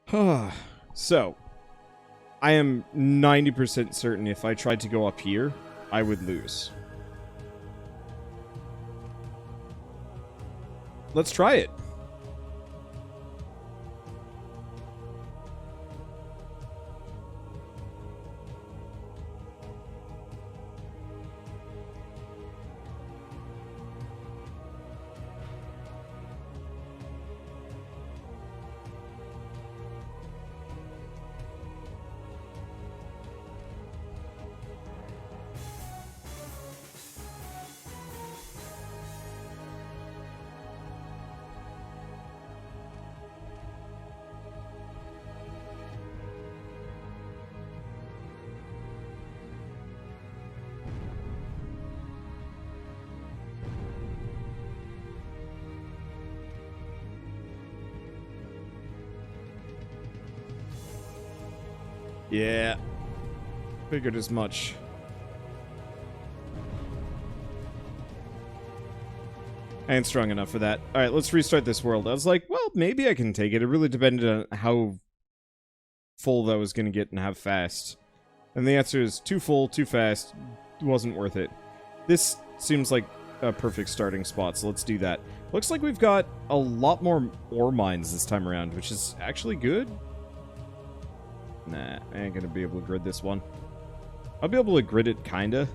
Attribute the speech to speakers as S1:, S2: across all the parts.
S1: So, I am 90% certain if I tried to go up here, I would lose. Let's try it. Yeah, figured as much. I ain't strong enough for that. Alright, let's restart this world. I was like, well, maybe I can take it. It really depended on how full that was going to get and how fast. And the answer is too full, too fast, wasn't worth it. This seems like a perfect starting spot, so let's do that. Looks like we've got a lot more ore mines this time around, which is actually good. Nah, I ain't gonna be able to grid this one. I'll be able to grid it, kinda.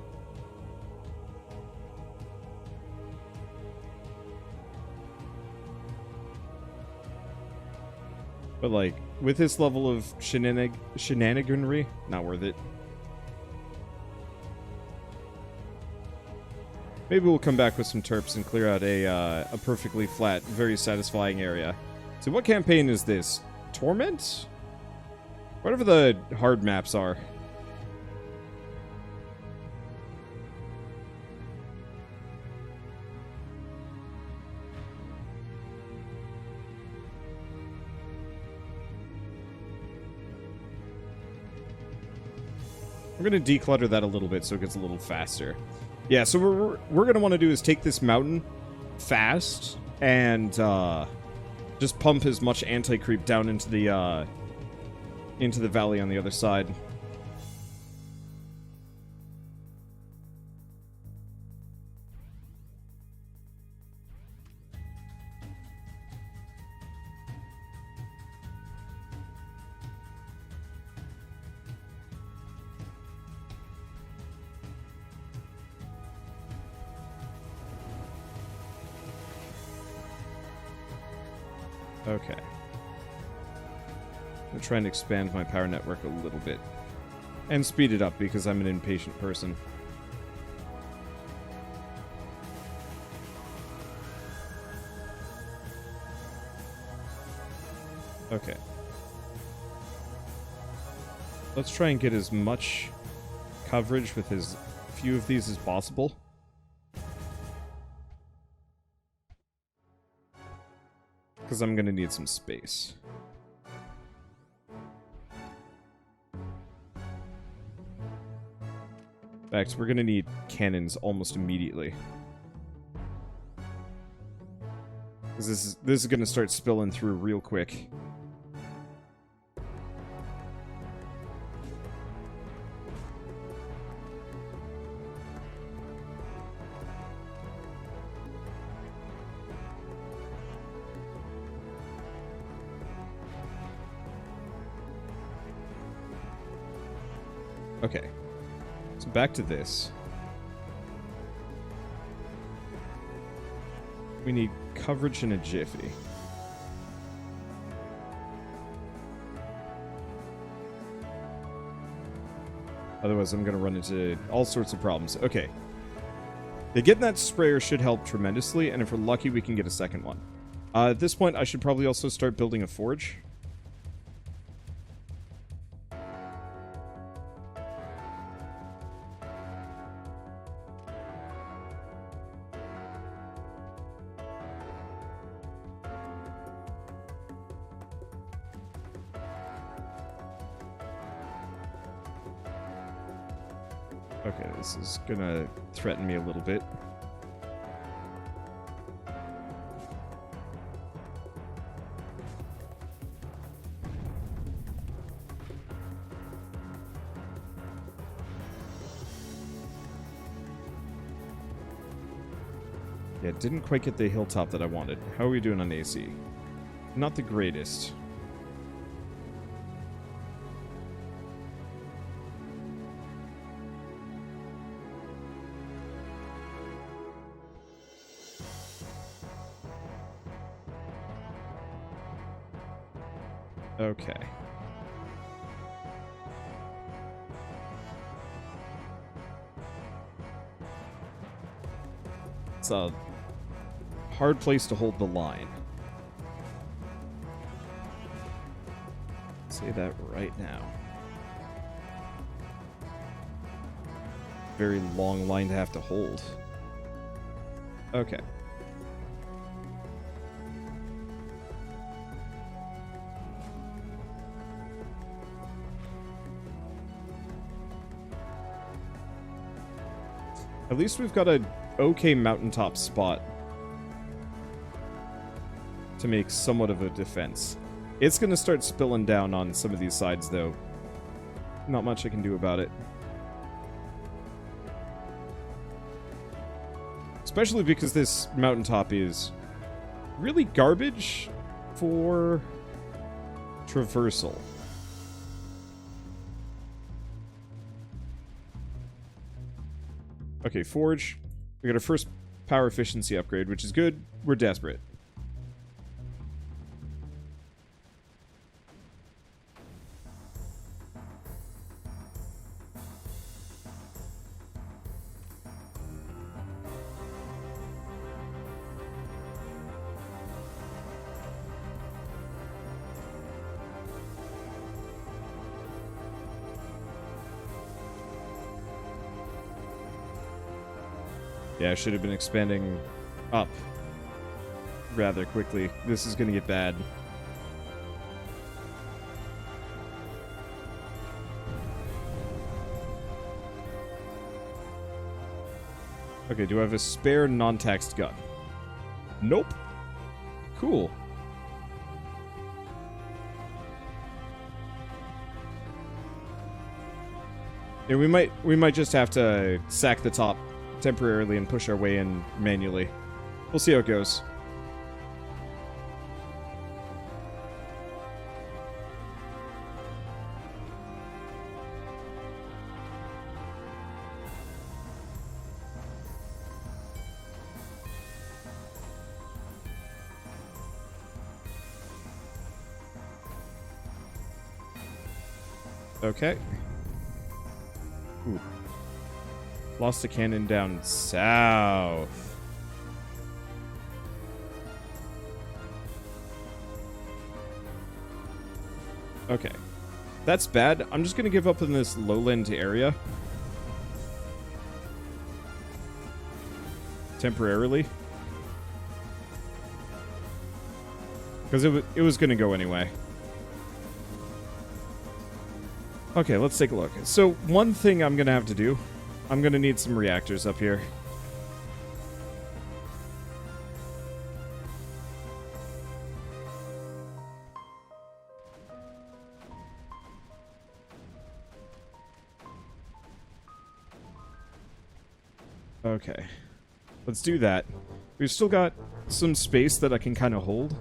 S1: But, like, with this level of shenaniganry, not worth it. Maybe we'll come back with some terps and clear out a perfectly flat, very satisfying area. So what campaign is this? Torment? Whatever the hard maps are. We're going to declutter that a little bit so it gets a little faster. Yeah, so what we're going to want to do is take this mountain fast and just pump as much anti-creep down into the valley on the other side. Okay. I'm trying to expand my power network a little bit. And speed it up because I'm an impatient person. Okay. Let's try and get as much coverage with as few of these as possible. Because I'm going to need some space. In fact, we're going to need cannons almost immediately. Because this is going to start spilling through real quick. Okay, so back to this. We need coverage in a jiffy. Otherwise, I'm going to run into all sorts of problems. Okay. Getting that sprayer should help tremendously, and if we're lucky, we can get a second one. At this point, I should probably also start building a forge. Okay, this is gonna threaten me a little bit. Yeah, didn't quite get the hilltop that I wanted. How are we doing on AC? Not the greatest. Okay. It's a hard place to hold the line. Say that right now. Very long line to have to hold. Okay. At least we've got a okay mountaintop spot to make somewhat of a defense. It's going to start spilling down on some of these sides, though. Not much I can do about it. Especially because this mountaintop is really garbage for traversal. Okay, Forge. We got our first power efficiency upgrade, which is good. We're desperate. Yeah, I should have been expanding up rather quickly. This is going to get bad. Okay, do I have a spare non-taxed gun? Nope. Cool. Yeah, we might just have to sack the top temporarily and push our way in manually. We'll see how it goes. Okay. Ooh. Lost a cannon down south. Okay. That's bad. I'm just going to give up in this lowland area. Temporarily. Because it was going to go anyway. Okay, let's take a look. So, one thing I'm going to have to do, I'm going to need some reactors up here. Okay, let's do that. We've still got some space that I can kind of hold.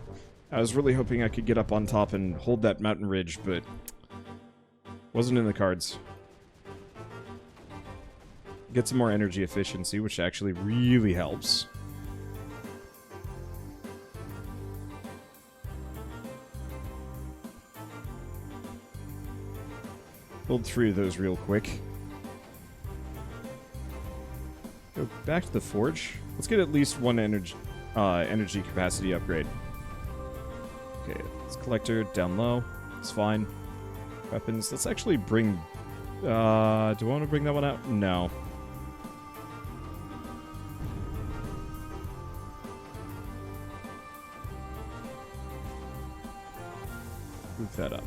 S1: I was really hoping I could get up on top and hold that mountain ridge, but wasn't in the cards. Get some more energy efficiency, which actually really helps. Build 3 of those real quick. Go back to the forge. Let's get at least one energy capacity upgrade. Okay, it's collector down low. It's fine. Weapons. Let's actually bring... do I want to bring that one out? No. Move that up.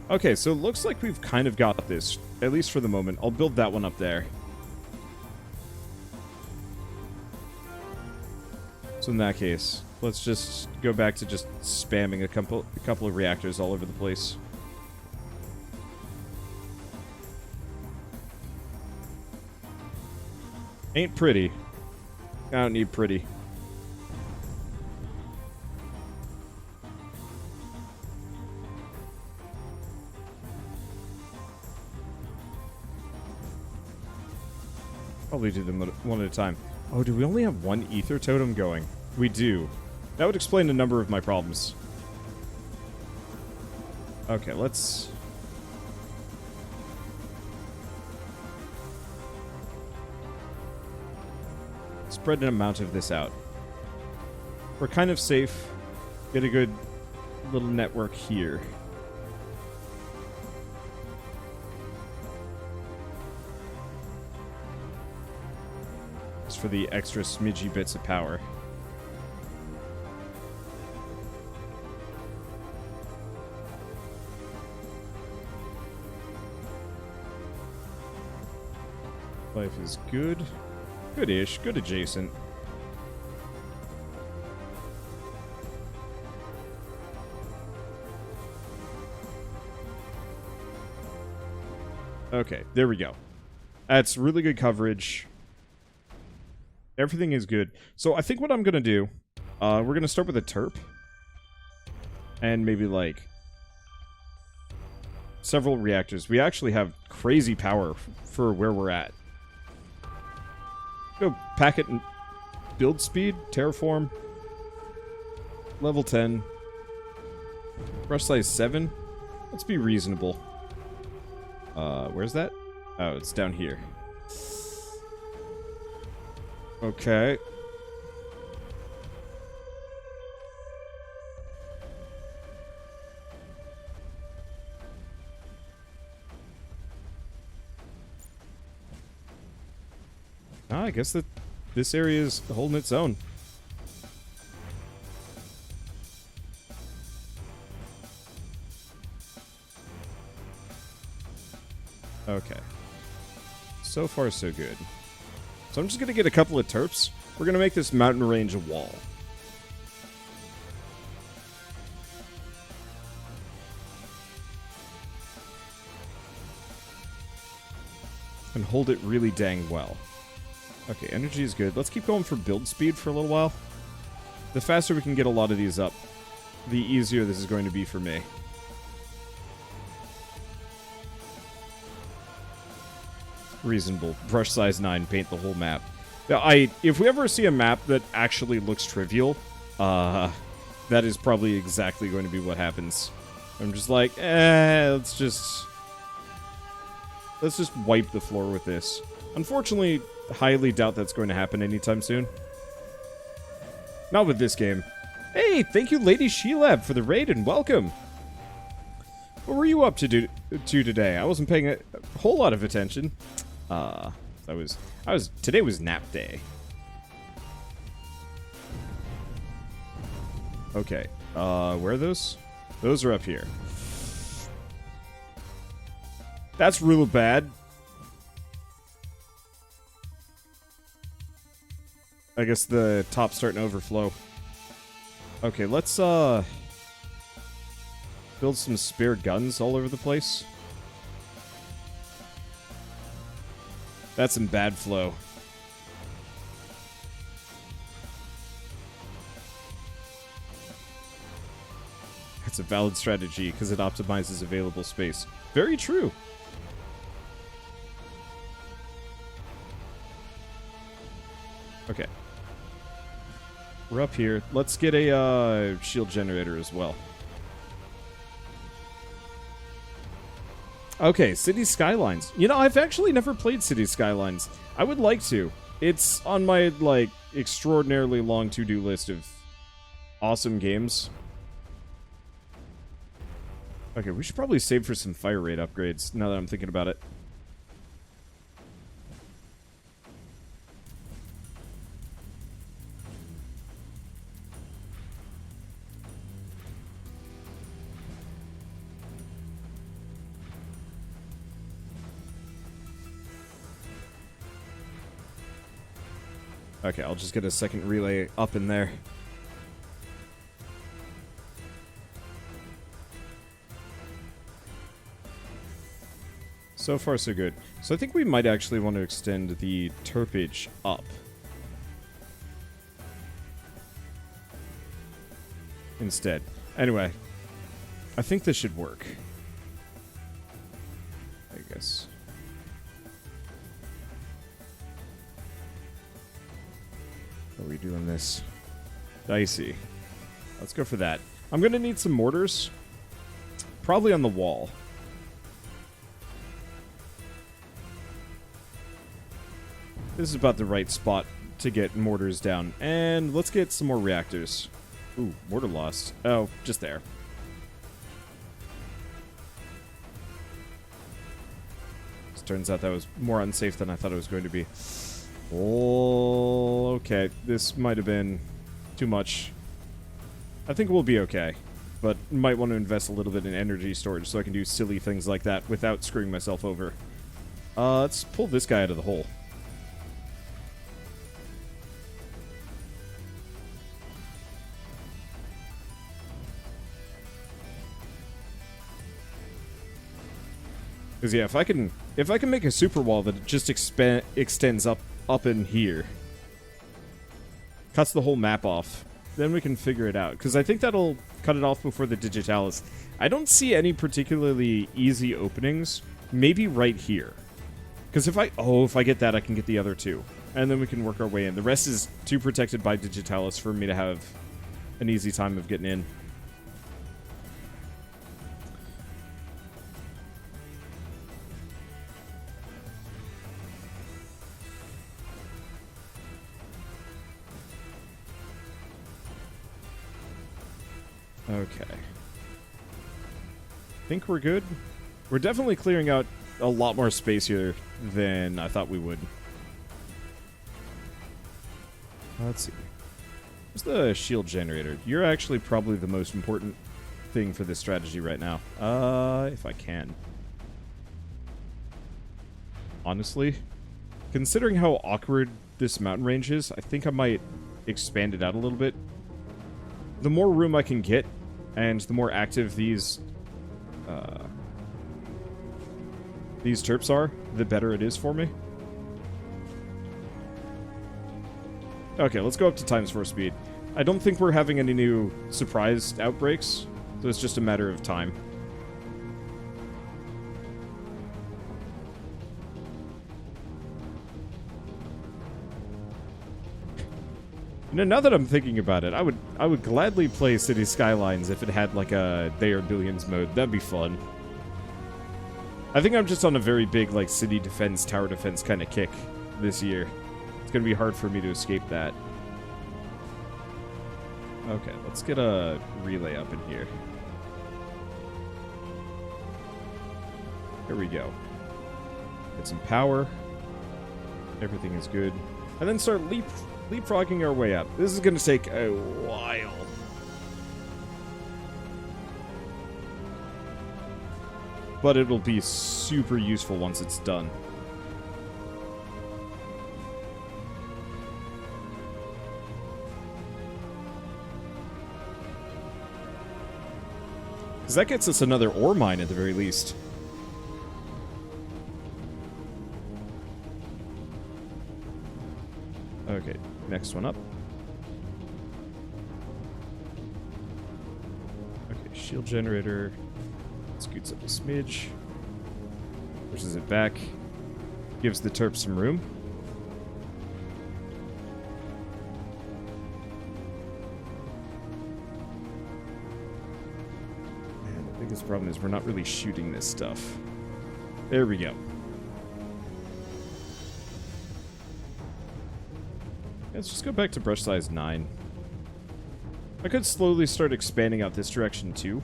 S1: Okay, so it looks like we've kind of got this, at least for the moment. I'll build that one up there. So in that case, let's just go back to just spamming a couple of reactors all over the place. Ain't pretty. I don't need pretty. Probably do them one at a time. Oh, do we only have one ether totem going? We do. That would explain a number of my problems. Okay, let's... spread an amount of this out. We're kind of safe. Get a good little network here. Just for the extra smidgy bits of power. Life is good. Good-ish. Good adjacent. Okay, there we go. That's really good coverage. Everything is good. So I think what I'm going to do, we're going to start with a terp. And maybe, like, several reactors. We actually have crazy power for where we're at. Go packet and build speed, terraform. Level 10. Brush size 7. Let's be reasonable. Where's that? Oh, it's down here. Okay. I guess that this area is holding its own. Okay. So far, so good. So I'm just going to get a couple of terps. We're going to make this mountain range a wall. And hold it really dang well. Okay, energy is good. Let's keep going for build speed for a little while. The faster we can get a lot of these up, the easier this is going to be for me. Reasonable. Brush size 9, paint the whole map. Now, if we ever see a map that actually looks trivial, that is probably exactly going to be what happens. I'm just like, let's just wipe the floor with this. Unfortunately, highly doubt that's going to happen anytime soon. Not with this game. Hey, thank you, Lady Shelab, for the raid and welcome. What were you up to today? I wasn't paying a whole lot of attention. Today was nap day. Okay. Where are those? Those are up here. That's real bad. I guess the top's starting to overflow. Okay, let's build some spare guns all over the place. That's some bad flow. That's a valid strategy because it optimizes available space. Very true. Okay. We're up here. Let's get a shield generator as well. Okay, City Skylines. You know, I've actually never played City Skylines. I would like to. It's on my, like, extraordinarily long to-do list of awesome games. Okay, we should probably save for some fire rate upgrades, now that I'm thinking about it. Okay, I'll just get a second relay up in there. So far, so good. So I think we might actually want to extend the terpage up. Instead. Anyway, I think this should work. I guess. How are we doing this? Dicey. Let's go for that. I'm going to need some mortars. Probably on the wall. This is about the right spot to get mortars down. And let's get some more reactors. Ooh, mortar lost. Oh, just there. This turns out that was more unsafe than I thought it was going to be. Oh, okay. This might have been too much. I think we'll be okay. But might want to invest a little bit in energy storage so I can do silly things like that without screwing myself over. Let's pull this guy out of the hole. Because yeah, if I can make a super wall that just extends up in here, cuts the whole map off, then we can figure it out. Because I think that'll cut it off before the digitalis. I don't see any particularly easy openings. Maybe right here. Because if I get that, I can get the other two, and then we can work our way in. The rest is too protected by digitalis for me to have an easy time of getting in. Okay. Think we're good? We're definitely clearing out a lot more space here than I thought we would. Let's see. Where's the shield generator? You're actually probably the most important thing for this strategy right now. If I can. Honestly, considering how awkward this mountain range is, I think I might expand it out a little bit. The more room I can get, and the more active these terps are, the better it is for me. Okay, let's go up to ×4 speed. I don't think we're having any new surprise outbreaks, so it's just a matter of time. You know, now that I'm thinking about it, I would gladly play City Skylines if it had like a They Are Billions mode. That'd be fun. I think I'm just on a very big like city defense, tower defense kind of kick this year. It's gonna be hard for me to escape that. Okay, let's get a relay up in here. Here we go. Get some power. Everything is good. And then start leapfrogging our way up. This is going to take a while. But it'll be super useful once it's done. Because that gets us another ore mine at the very least. Okay, next one up. Okay, shield generator. Scoots up a smidge. Pushes it back. Gives the terp some room. And the biggest problem is we're not really shooting this stuff. There we go. Let's just go back to brush size 9. I could slowly start expanding out this direction too.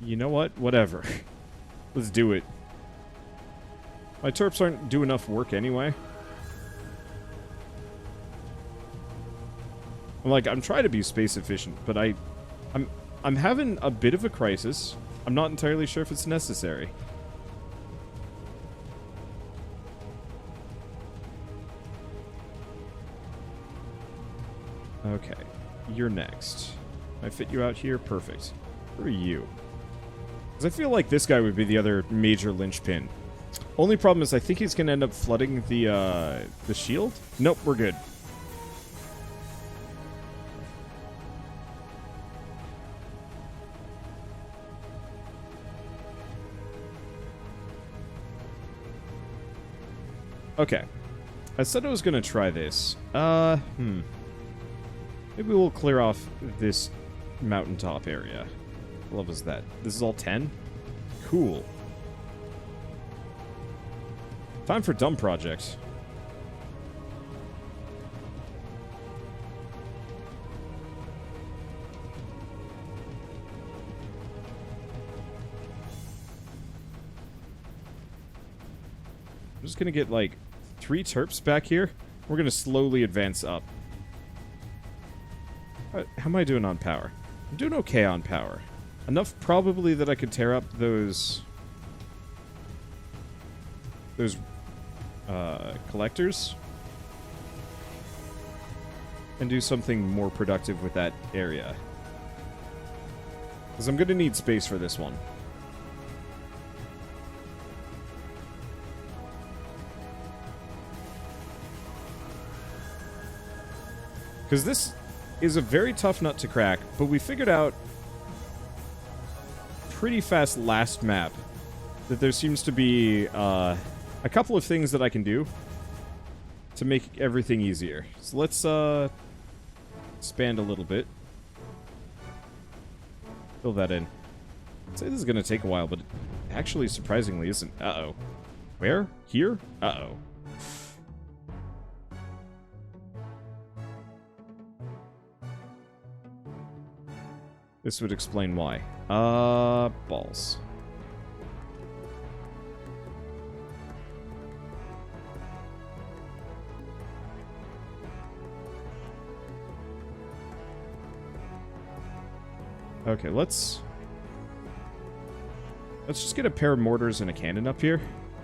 S1: You know what? Whatever. Let's do it. My terps aren't do enough work anyway. I'm trying to be space efficient, but I'm having a bit of a crisis. I'm not entirely sure if it's necessary. Okay, you're next. I fit you out here? Perfect. Who are you? Because I feel like this guy would be the other major linchpin. Only problem is I think he's going to end up flooding the shield. Nope, we're good. Okay. I said I was going to try this. Maybe we'll clear off this mountaintop area. What level is that? This is all 10? Cool. Time for dumb project. I'm just gonna get like 3 terps back here. We're gonna slowly advance up. How am I doing on power? I'm doing okay on power. Enough probably that I could tear up those collectors and do something more productive with that area. Because I'm gonna need space for this one. Because this is a very tough nut to crack, but we figured out pretty fast last map that there seems to be a couple of things that I can do to make everything easier. So let's expand a little bit. Fill that in. I'd say this is going to take a while, but it actually surprisingly isn't. Uh-oh. Where? Here? Uh-oh. This would explain why. Balls. Okay, let's just get a pair of mortars and a cannon up here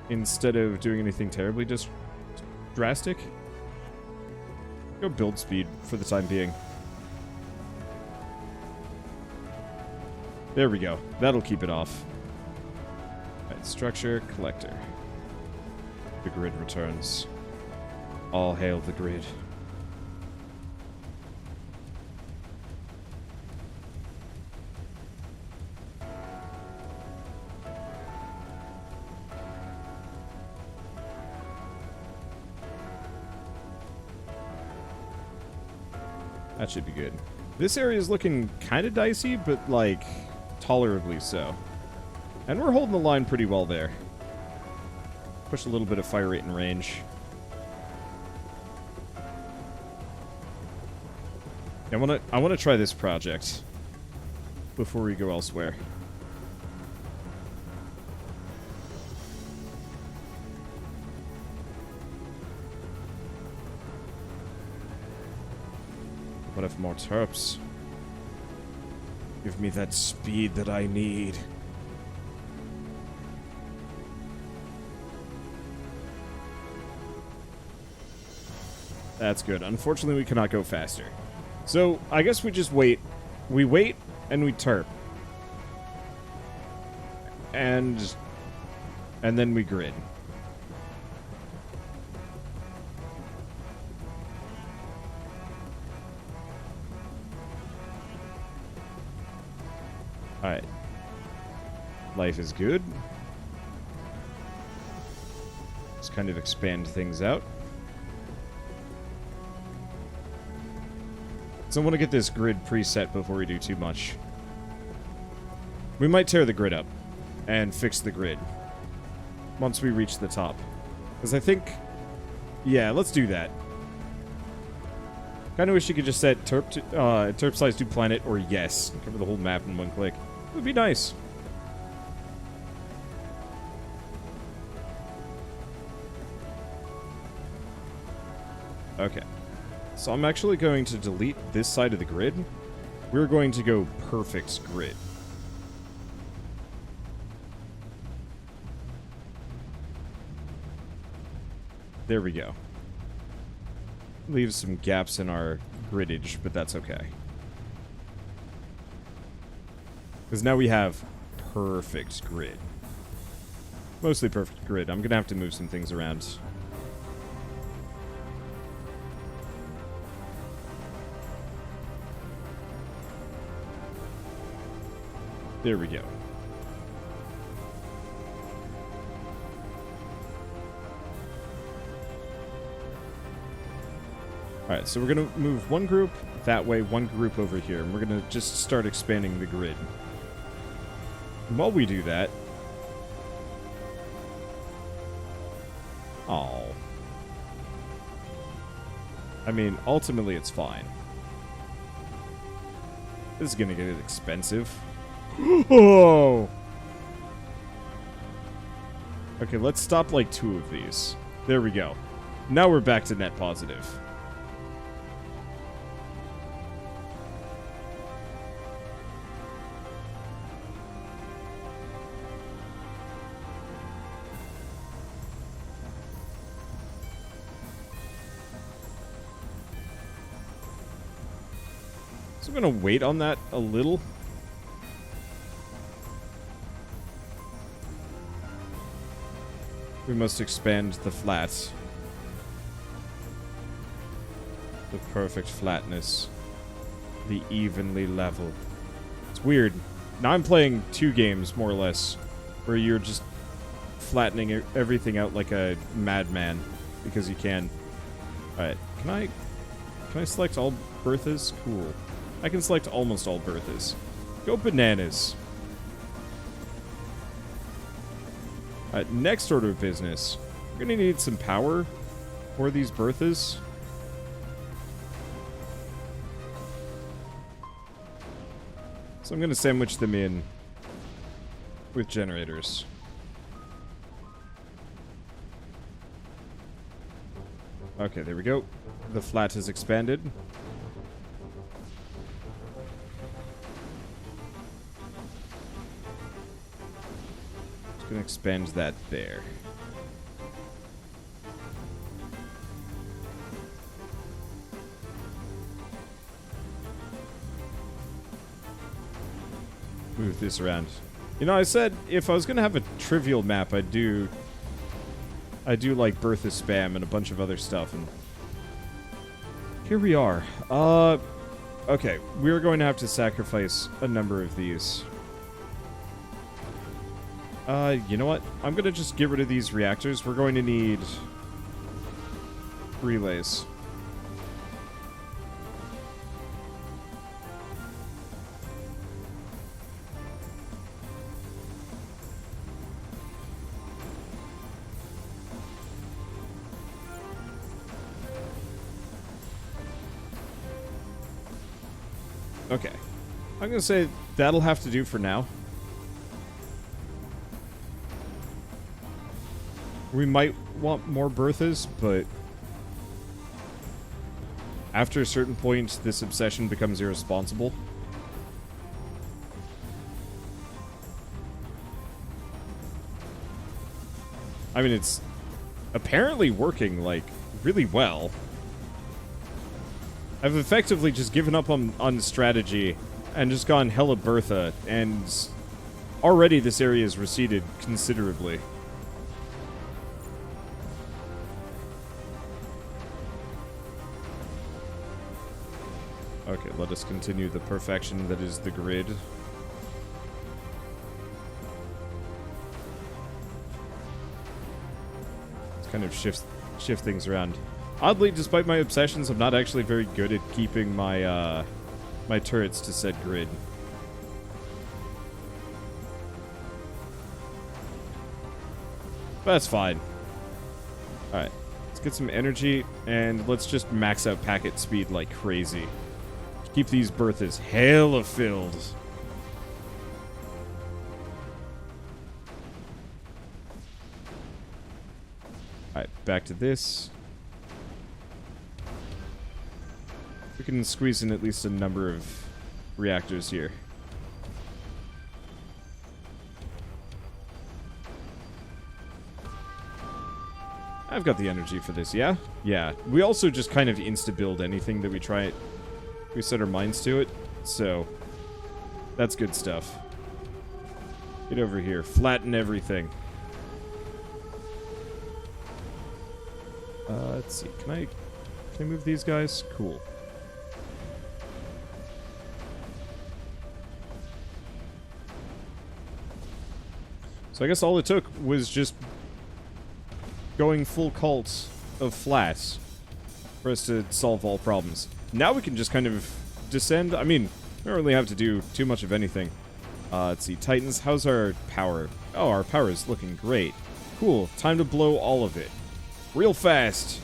S1: instead of doing anything terribly just drastic. Go build speed for the time being. There we go. That'll keep it off. Alright, structure, collector. The grid returns. All hail the grid. That should be good. This area is looking kind of dicey, but like tolerably so. And we're holding the line pretty well there. Push a little bit of fire rate and range. I wanna try this project before we go elsewhere. What if more terps? Give me that speed that I need. That's good. Unfortunately, we cannot go faster. So, I guess we just wait. We wait, and we terp. And then we grid. Alright. Life is good. Let's kind of expand things out. So I want to get this grid preset before we do too much. We might tear the grid up and fix the grid once we reach the top. Because I think... yeah, let's do that. Kind of wish you could just set terp size to planet or yes. Cover the whole map in one click. It would be nice. Okay. So I'm actually going to delete this side of the grid. We're going to go perfect grid. There we go. Leaves some gaps in our gridage, but that's okay. Because now we have perfect grid. Mostly perfect grid. I'm going to have to move some things around. There we go. Alright, so we're going to move one group that way, one group over here, and we're going to just start expanding the grid. And while we do that... Oh. I mean, ultimately it's fine. This is going to get expensive. Oh! Okay, let's stop like 2 of these. There we go. Now we're back to net positive. So I'm going to wait on that a little. We must expand the flat. The perfect flatness. The evenly level. It's weird. Now I'm playing 2 games, more or less, where you're just flattening everything out like a madman. Because you can. Alright, can I select all Berthas? Cool. I can select almost all Berthas. Go bananas. Alright, next order of business. We're gonna need some power for these Berthas. So I'm gonna sandwich them in with generators. Okay, there we go. The flat has expanded. Just gonna expand that there. Move this around. You know, I said if I was gonna have a trivial map, I do like Bertha spam and a bunch of other stuff, and here we are. Okay, we're going to have to sacrifice a number of these. You know what? I'm gonna just get rid of these reactors. We're going to need relays. Okay. I'm gonna say that'll have to do for now. We might want more Berthas, but after a certain point, this obsession becomes irresponsible. I mean, it's apparently working, like, really well. I've effectively just given up on strategy and just gone hella Bertha, and already this area has receded considerably. Okay, let us continue the perfection that is the grid. Let's kind of shift things around. Oddly, despite my obsessions, I'm not actually very good at keeping my my turrets to said grid. But that's fine. Alright, let's get some energy, and let's just max out packet speed like crazy. Keep these Berthas hella filled. Alright, back to this. We can squeeze in at least a number of reactors here. I've got the energy for this, yeah? Yeah. We also just kind of insta-build anything that we try. We set our minds to it, so that's good stuff. Get over here. Flatten everything. Let's see. Can I move these guys? Cool. So I guess all it took was just going full cult of flats. for us to solve all problems. Now we can just kind of descend. I mean, we don't really have to do too much of anything. Let's see. Titans, how's our power? Oh, our power is looking great. Cool. Time to blow all of it. Real fast.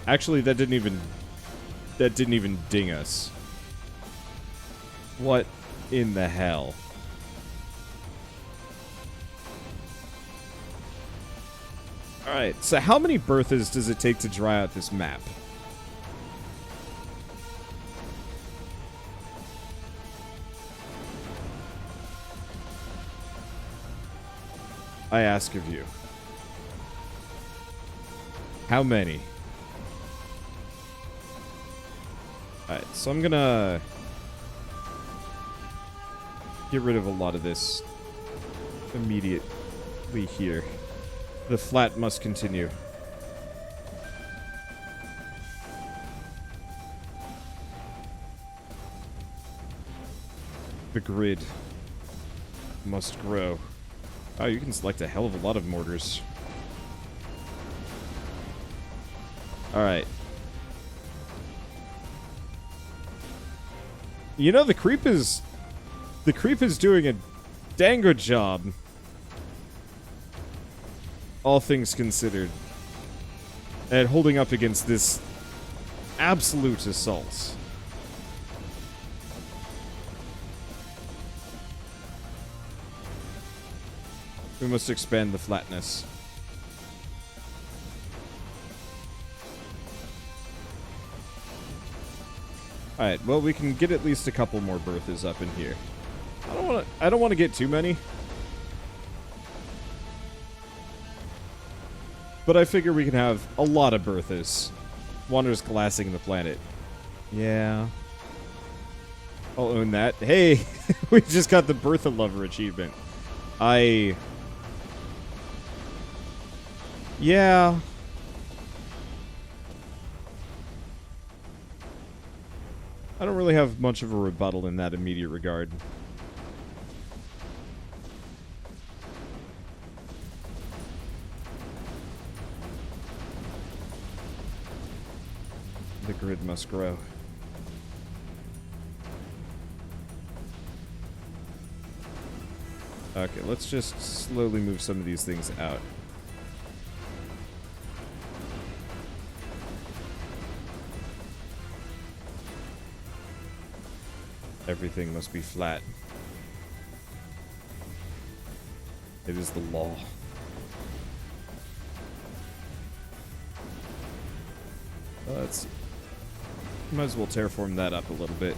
S1: Actually, that didn't even ding us. What in the hell? Alright, so how many Berthas does it take to dry out this map? I ask of you. How many? Alright, so I'm gonna get rid of a lot of this immediately here. The flat must continue. The grid must grow. Oh, you can select a hell of a lot of mortars. Alright. You know, the creep is doing a dang good job. All things considered. At holding up against this absolute assault. We must expand the flatness. Alright, well, we can get at least a couple more Berthas up in here. I don't want to get too many. But I figure we can have a lot of Berthas. Wanderers glassing the planet. Yeah. I'll own that. Hey, we just got the Bertha Lover achievement. Yeah. I don't really have much of a rebuttal in that immediate regard. The grid must grow. Okay, let's just slowly move some of these things out. Everything must be flat. It is the law. Let's see. Might as well terraform that up a little bit.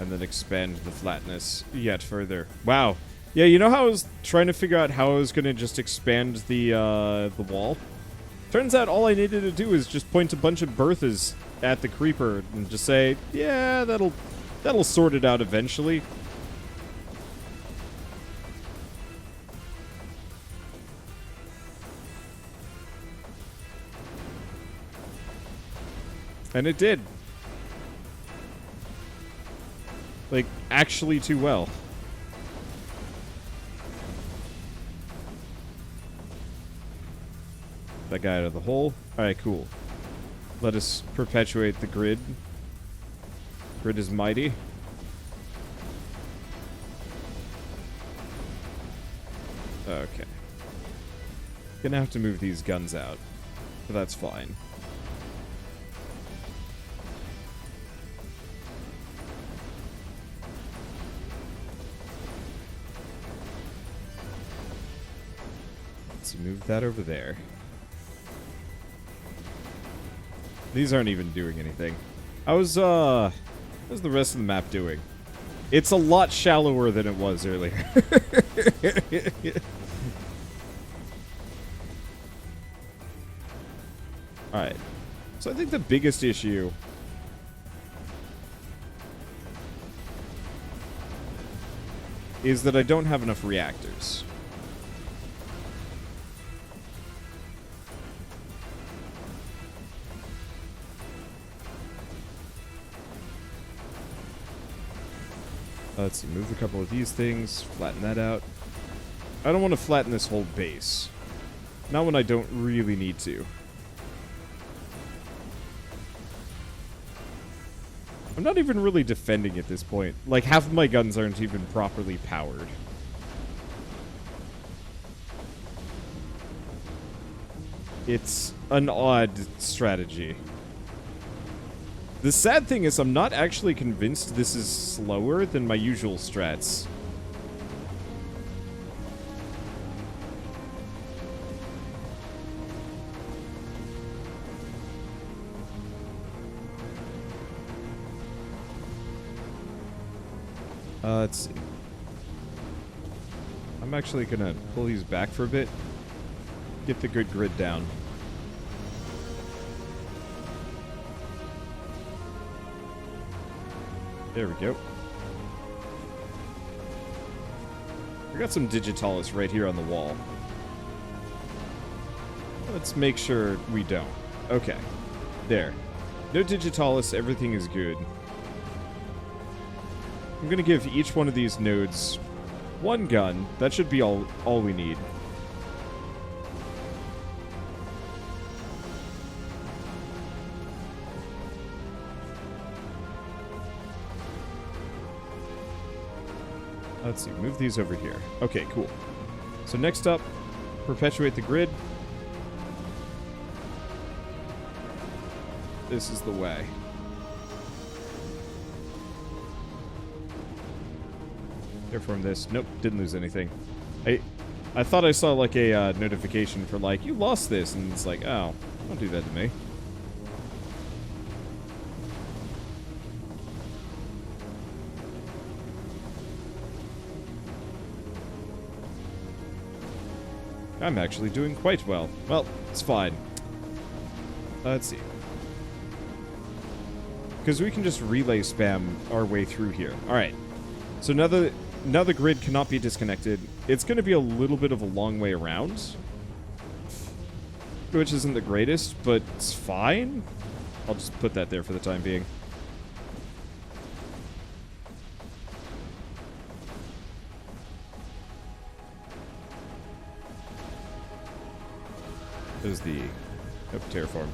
S1: And then expand the flatness yet further. Wow. Yeah, you know how I was trying to figure out how I was going to just expand the wall? Turns out all I needed to do is just point a bunch of Berthas at the creeper and just say, yeah, that'll sort it out eventually. And it did. Like, actually too well. That guy out of the hole. Alright, cool. Let us perpetuate the grid. Grid is mighty. Okay. Gonna have to move these guns out. But that's fine. Let's move that over there. These aren't even doing anything. How's the rest of the map doing? It's a lot shallower than it was earlier. Alright. So I think the biggest issue is that I don't have enough reactors. Let's see, move a couple of these things, flatten that out. I don't want to flatten this whole base. Not when I don't really need to. I'm not even really defending at this point. Like, half of my guns aren't even properly powered. It's an odd strategy. The sad thing is I'm not actually convinced this is slower than my usual strats. Let's see. I'm actually gonna pull these back for a bit. Get the good grid down. There we go. We got some digitalis right here on the wall. Let's make sure we don't. Okay. There. No digitalis, everything is good. I'm going to give each one of these nodes one gun. That should be all we need. Let's see, move these over here. Okay, cool. So next up, perpetuate the grid. This is the way. Terraform this. Nope, didn't lose anything. I thought I saw like a notification for like, you lost this, and it's like, oh, don't do that to me. I'm actually doing quite well. Well, it's fine. Let's see. Because we can just relay spam our way through here. Alright. So now the grid cannot be disconnected. It's going to be a little bit of a long way around. Which isn't the greatest, but it's fine. I'll just put that there for the time being. There's the terraform.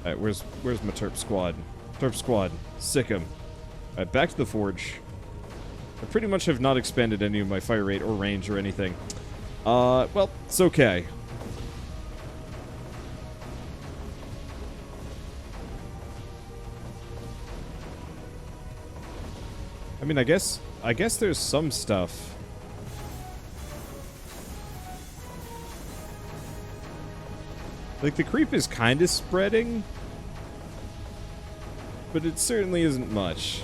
S1: Alright, where's my terp squad? Terp squad, sick 'em. Alright, back to the forge. I pretty much have not expanded any of my fire rate or range or anything. Well, it's okay. I mean, I guess there's some stuff. Like, the creep is kind of spreading, but it certainly isn't much.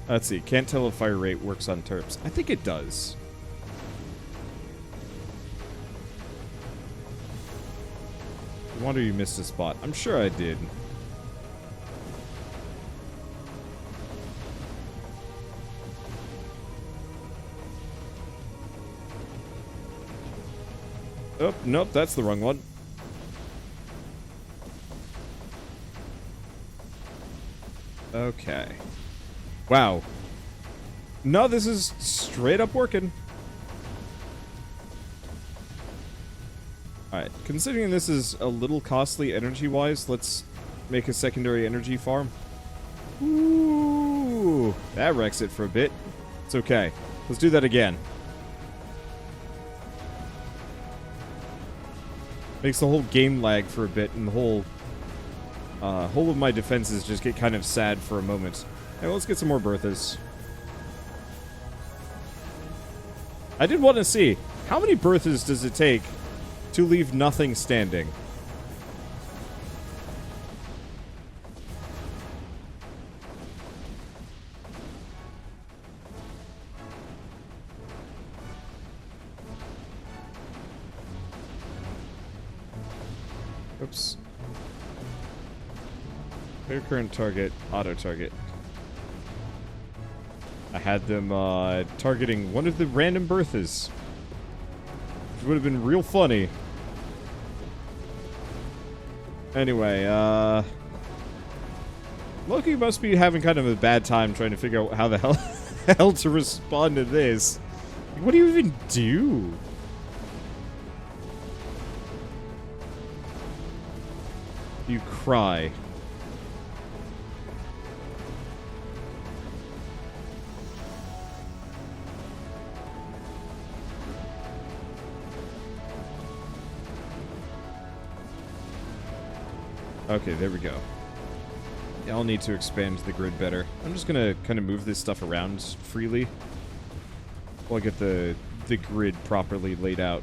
S1: Let's see. Can't tell if fire rate works on terps. I think it does. I wonder you missed a spot. I'm sure I did. Oh, nope, that's the wrong one. Okay. Wow. No, this is straight up working. Alright, considering this is a little costly energy-wise, let's make a secondary energy farm. Ooh, that wrecks it for a bit. It's okay. Let's do that again. Makes the whole game lag for a bit, and the whole of my defenses just get kind of sad for a moment. Hey, let's get some more Berthas. I did want to see, how many Berthas does it take to leave nothing standing? Oops. Clear current target, auto target. I had them targeting one of the random Berthas, which would have been real funny. Loki must be having kind of a bad time trying to figure out how the hell to respond to this. What do you even do? You cry. Okay, there we go. Yeah, I'll need to expand the grid better. I'm just gonna kind of move this stuff around freely while I get the grid properly laid out.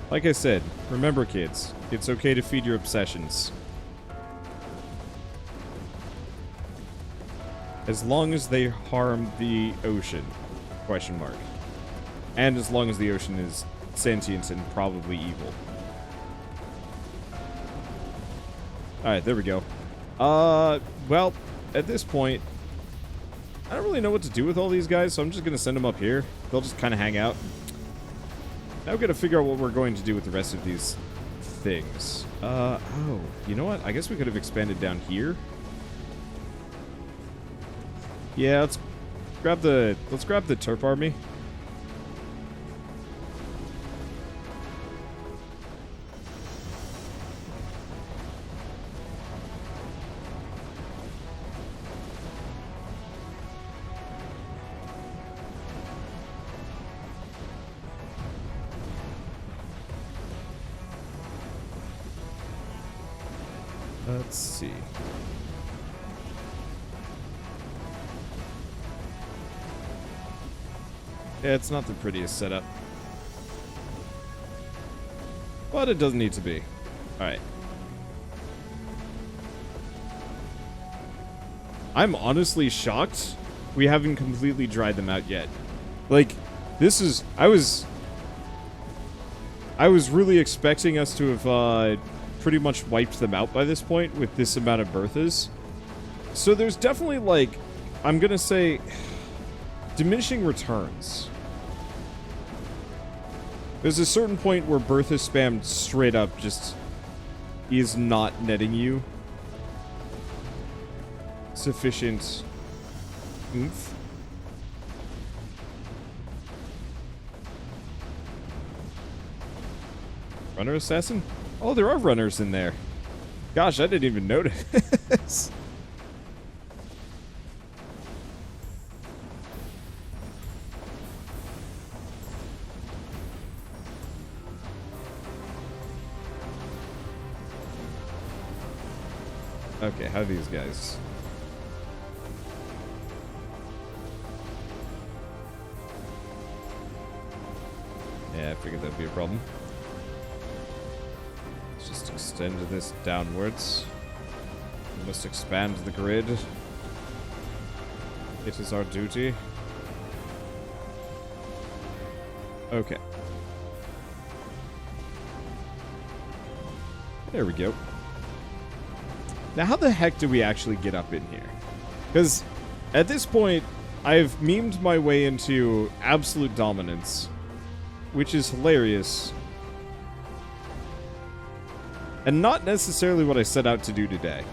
S1: Like I said, remember kids, it's okay to feed your obsessions. As long as they harm the ocean, question mark. And as long as the ocean is sentient and probably evil. Alright, there we go. Well, at this point, I don't really know what to do with all these guys, so I'm just gonna send them up here. They'll just kind of hang out. Now we've got to figure out what we're going to do with the rest of these things. Oh, you know what? I guess we could have expanded down here. Yeah, let's grab the Terp army. Let's see. Yeah, it's not the prettiest setup. But it doesn't need to be. Alright. I'm honestly shocked we haven't completely dried them out yet. Like, this is... I was really expecting us to have, pretty much wiped them out by this point with this amount of Berthas. So there's definitely, like, I'm gonna say, diminishing returns. There's a certain point where Bertha spam straight up just is not netting you sufficient oomph. Runner assassin? Oh, there are runners in there. Gosh, I didn't even notice. Okay, how are these guys? Yeah, I figured that'd be a problem. Let's just extend this downwards. We must expand the grid. It is our duty. Okay. There we go. Now, how the heck do we actually get up in here? Because at this point, I've memed my way into absolute dominance, which is hilarious. And not necessarily what I set out to do today.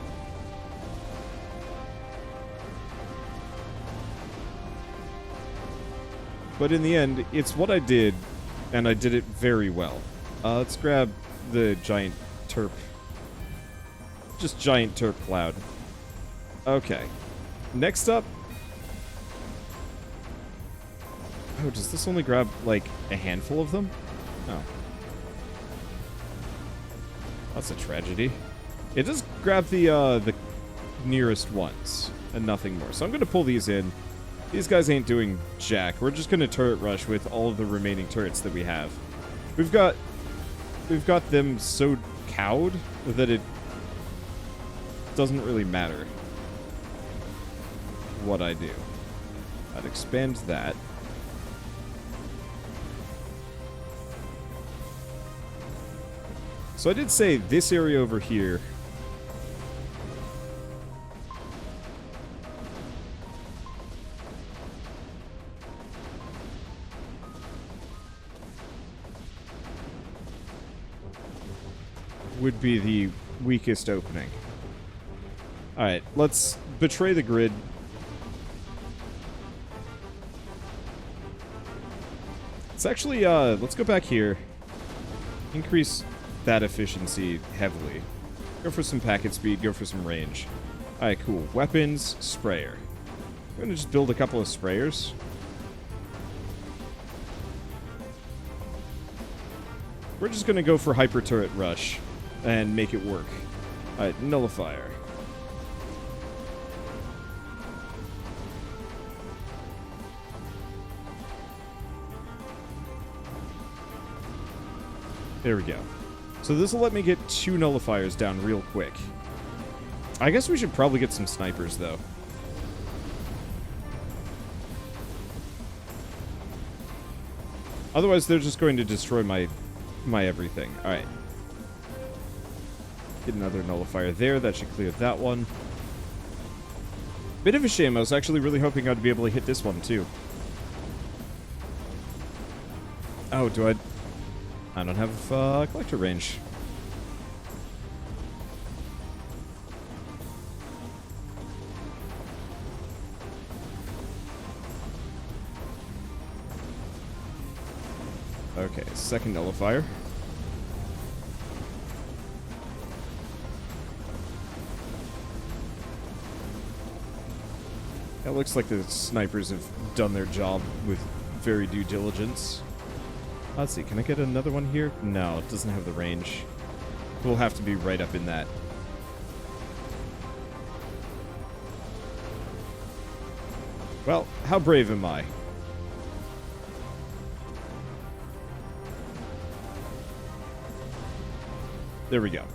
S1: But in the end, it's what I did, and I did it very well. Let's grab the giant terp. Just giant terp cloud. Okay. Next up... Oh, does this only grab, like, a handful of them? Oh. That's a tragedy. It does grab the nearest ones, and nothing more. So I'm gonna pull these in. These guys ain't doing jack. We're just gonna turret rush with all of the remaining turrets that we have. We've got them so cowed that it doesn't really matter what I do. I'd expand that. So I did say this area over here. would be the weakest opening. Alright, let's betray the grid. It's actually, let's go back here. Increase that efficiency heavily. Go for some packet speed, go for some range. Alright, cool. Weapons, sprayer. I'm gonna just build a couple of sprayers. We're just gonna go for hyper turret rush and make it work. Alright, nullifier. There we go. So this will let me get 2 nullifiers down real quick. I guess we should probably get some snipers, though. Otherwise, they're just going to destroy my everything. Alright. Get another nullifier there. That should clear that one. Bit of a shame. I was actually really hoping I'd be able to hit this one, too. Oh, do I... I don't have collector range. Okay, second nullifier. It looks like the snipers have done their job with very due diligence. Let's see, can I get another one here? No, it doesn't have the range. We'll have to be right up in that. Well, how brave am I? There we go.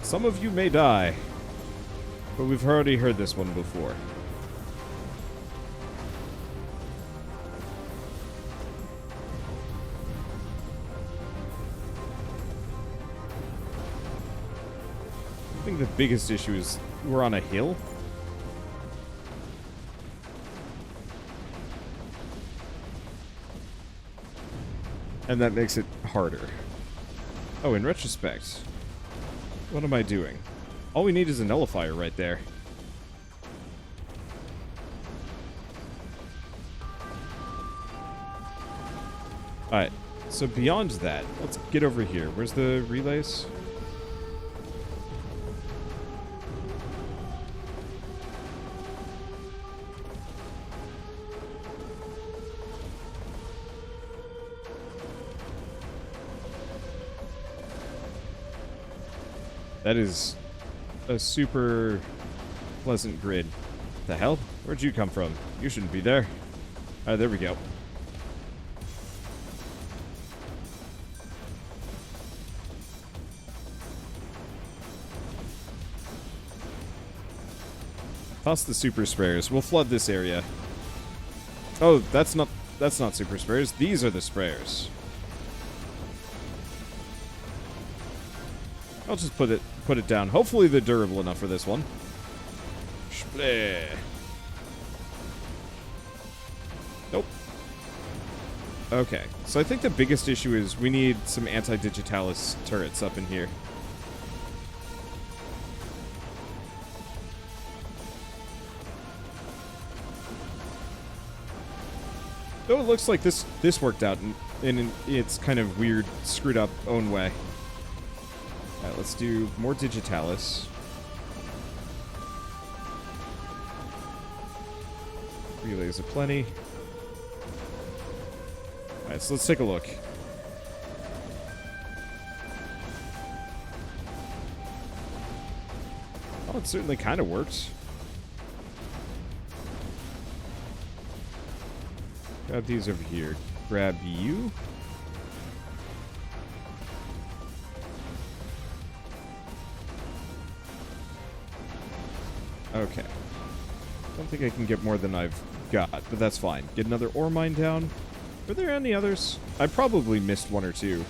S1: Some of you may die, but we've already heard this one before. I think the biggest issue is we're on a hill. And that makes it harder. Oh, in retrospect, what am I doing? All we need is a nullifier right there. Alright, so beyond that, let's get over here. Where's the relays? That is a super pleasant grid. The hell? Where'd you come from? You shouldn't be there. Alright, there we go. Toss the super sprayers. We'll flood this area. Oh, that's not super sprayers. These are the sprayers. I'll just put it down. Hopefully they're durable enough for this one. Splay. Nope. Okay, so I think the biggest issue is we need some anti-digitalis turrets up in here. Though it looks like this worked out in its kind of weird, screwed up own way. Alright, let's do more digitalis. Relays aplenty. Alright, so let's take a look. Oh, it certainly kind of works. Grab these over here. Grab you. Okay. Don't think I can get more than I've got, but that's fine. Get another ore mine down. Were there any others? I probably missed one or two.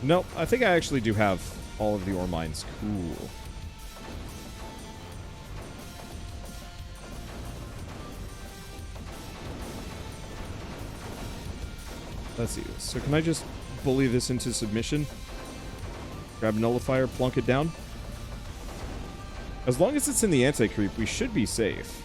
S1: Nope, I think I actually do have all of the ore mines. Cool. Let's see. So can I just bully this into submission. Grab a nullifier, plunk it down. As long as it's in the anti-creep, we should be safe.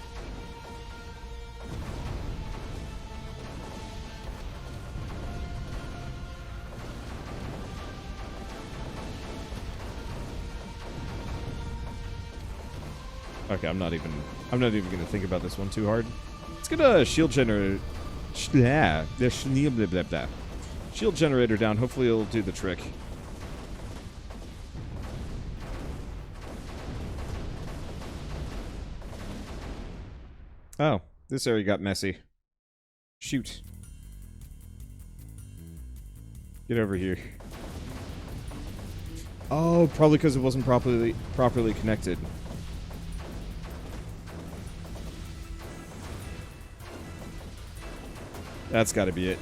S1: Okay, I'm not even gonna think about this one too hard. Let's get a shield generator. Shield generator down. Hopefully it'll do the trick. Oh, this area got messy. Shoot. Get over here. Oh, probably because it wasn't properly connected. That's got to be it.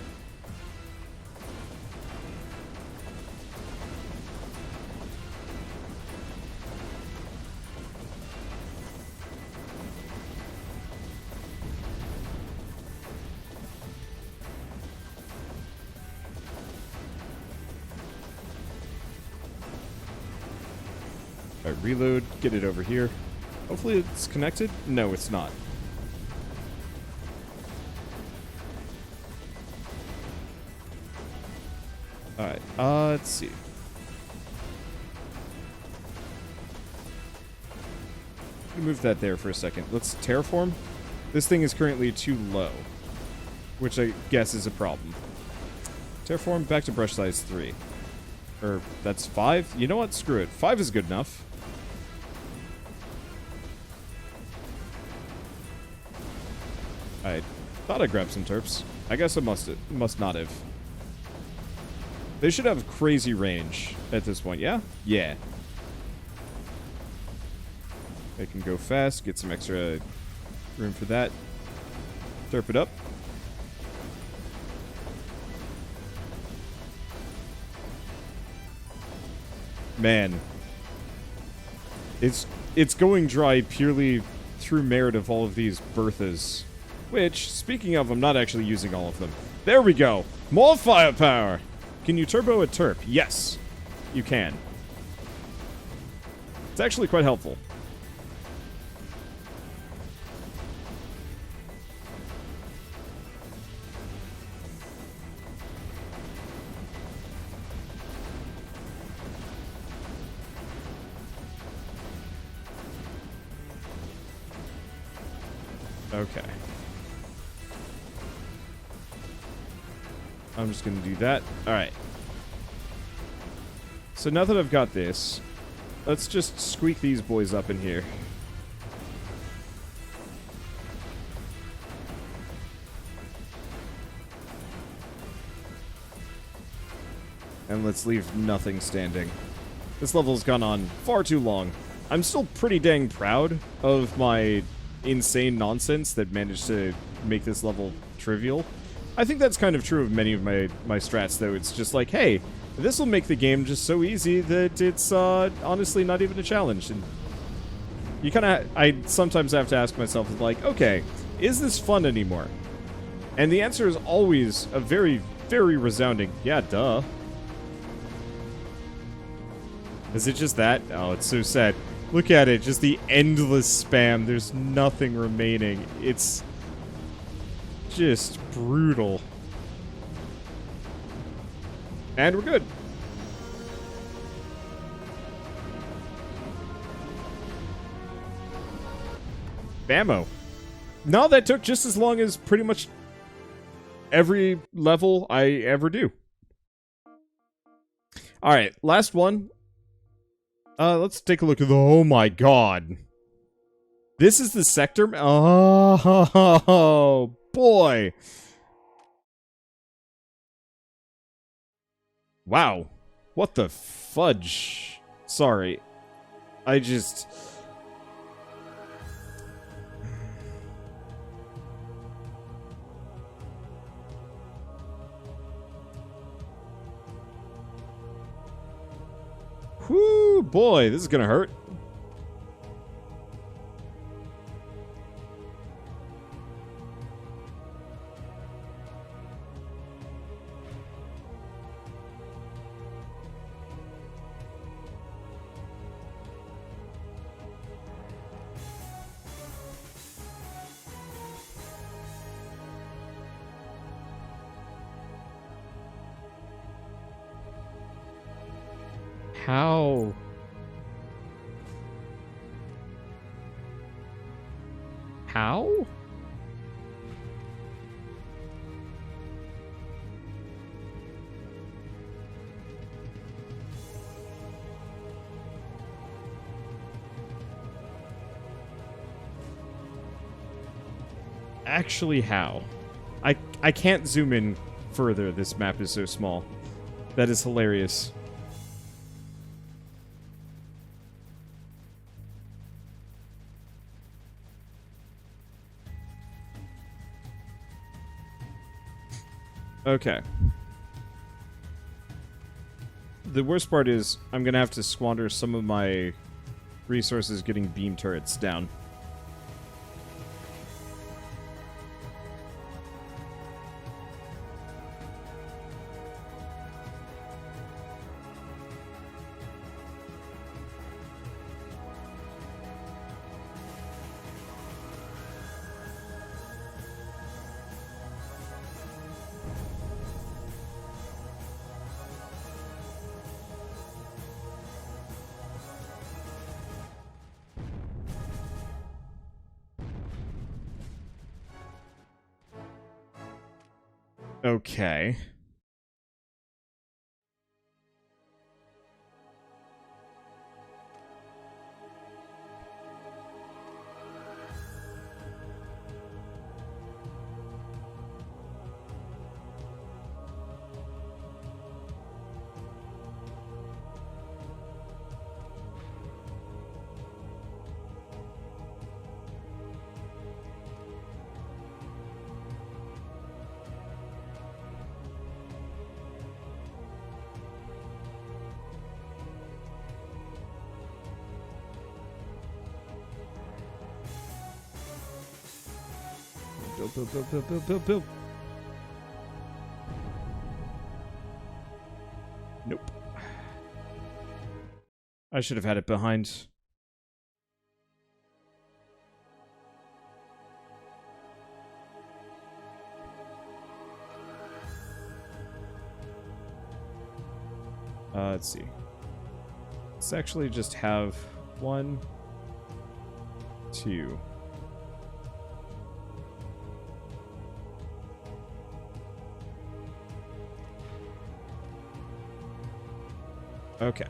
S1: Alright, reload, get it over here. Hopefully it's connected. No, it's not. Alright, let's see. Move that there for a second. Let's terraform. This thing is currently too low, which I guess is a problem. Terraform back to brush size 3. Or, that's 5? You know what? Screw it. 5 is good enough. I thought I grabbed some terps. I guess I must not have. They should have crazy range at this point, yeah? Yeah. They can go fast, get some extra room for that. Terp it up. Man. It's going dry purely through merit of all of these Berthas. Which, speaking of, I'm not actually using all of them. There we go! More firepower! Can you turbo a terp? Yes, you can. It's actually quite helpful. Okay. I'm just going to do that. Alright. So now that I've got this, let's just squeak these boys up in here. And let's leave nothing standing. This level's gone on far too long. I'm still pretty dang proud of my insane nonsense that managed to make this level trivial. I think that's kind of true of many of my strats, though. It's just like, hey, this will make the game just so easy that it's honestly not even a challenge. And you kind of, I sometimes have to ask myself, like, okay, is this fun anymore? And the answer is always a very, very resounding, yeah, duh. Is it just that? Oh, it's so sad. Look at it, just the endless spam. There's nothing remaining. It's just brutal. And we're good. Bammo. No, that took just as long as pretty much every level I ever do. Alright, last one. Let's take a look at the... Oh my god. This is the sector... Oh, boy. Wow. What the fudge? Sorry. I just... Whoo, boy, this is gonna hurt. How? How? Actually, how? I can't zoom in further. This map is so small. That is hilarious. Okay. The worst part is I'm gonna have to squander some of my resources getting beam turrets down. Okay. Build. Nope. I should have had it behind. Let's see. Let's actually just have 1, 2. Okay.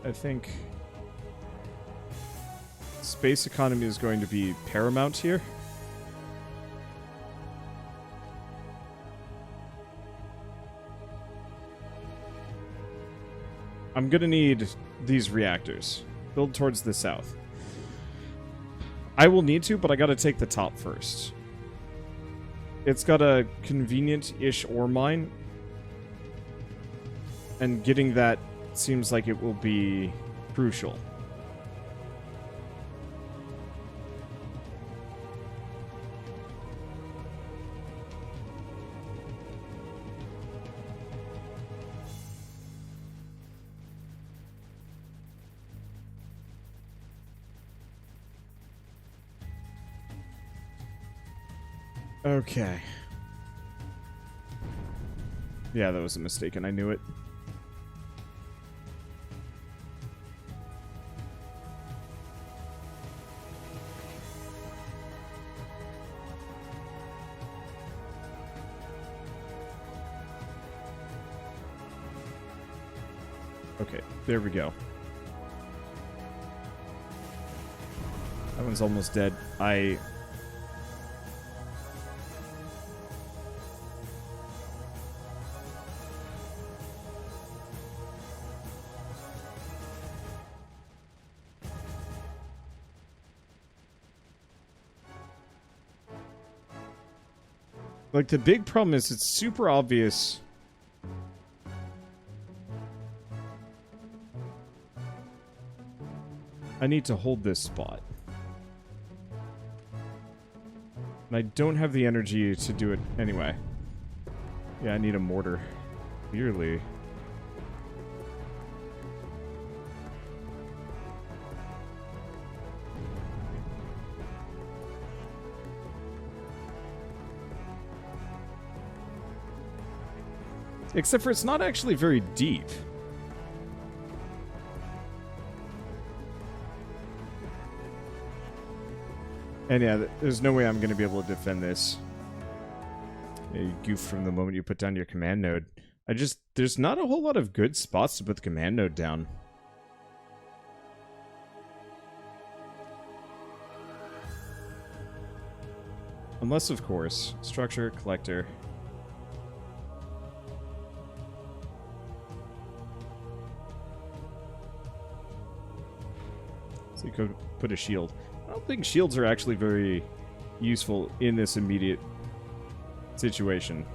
S1: I think space economy is going to be paramount here. I'm gonna need these reactors. Build towards the south. I will need to, but I gotta take the top first. It's got a convenient-ish ore mine, and getting that seems like it will be crucial. Okay. Yeah, that was a mistake, and I knew it. Okay, there we go. That one's almost dead. Like, the big problem is it's super obvious. I need to hold this spot. And I don't have the energy to do it anyway. Yeah, I need a mortar. Clearly. Except for it's not actually very deep. And yeah, there's no way I'm going to be able to defend this. You goof from the moment you put down your command node. There's not a whole lot of good spots to put the command node down. Unless, of course, structure, collector. So you could put a shield. I don't think shields are actually very useful in this immediate situation.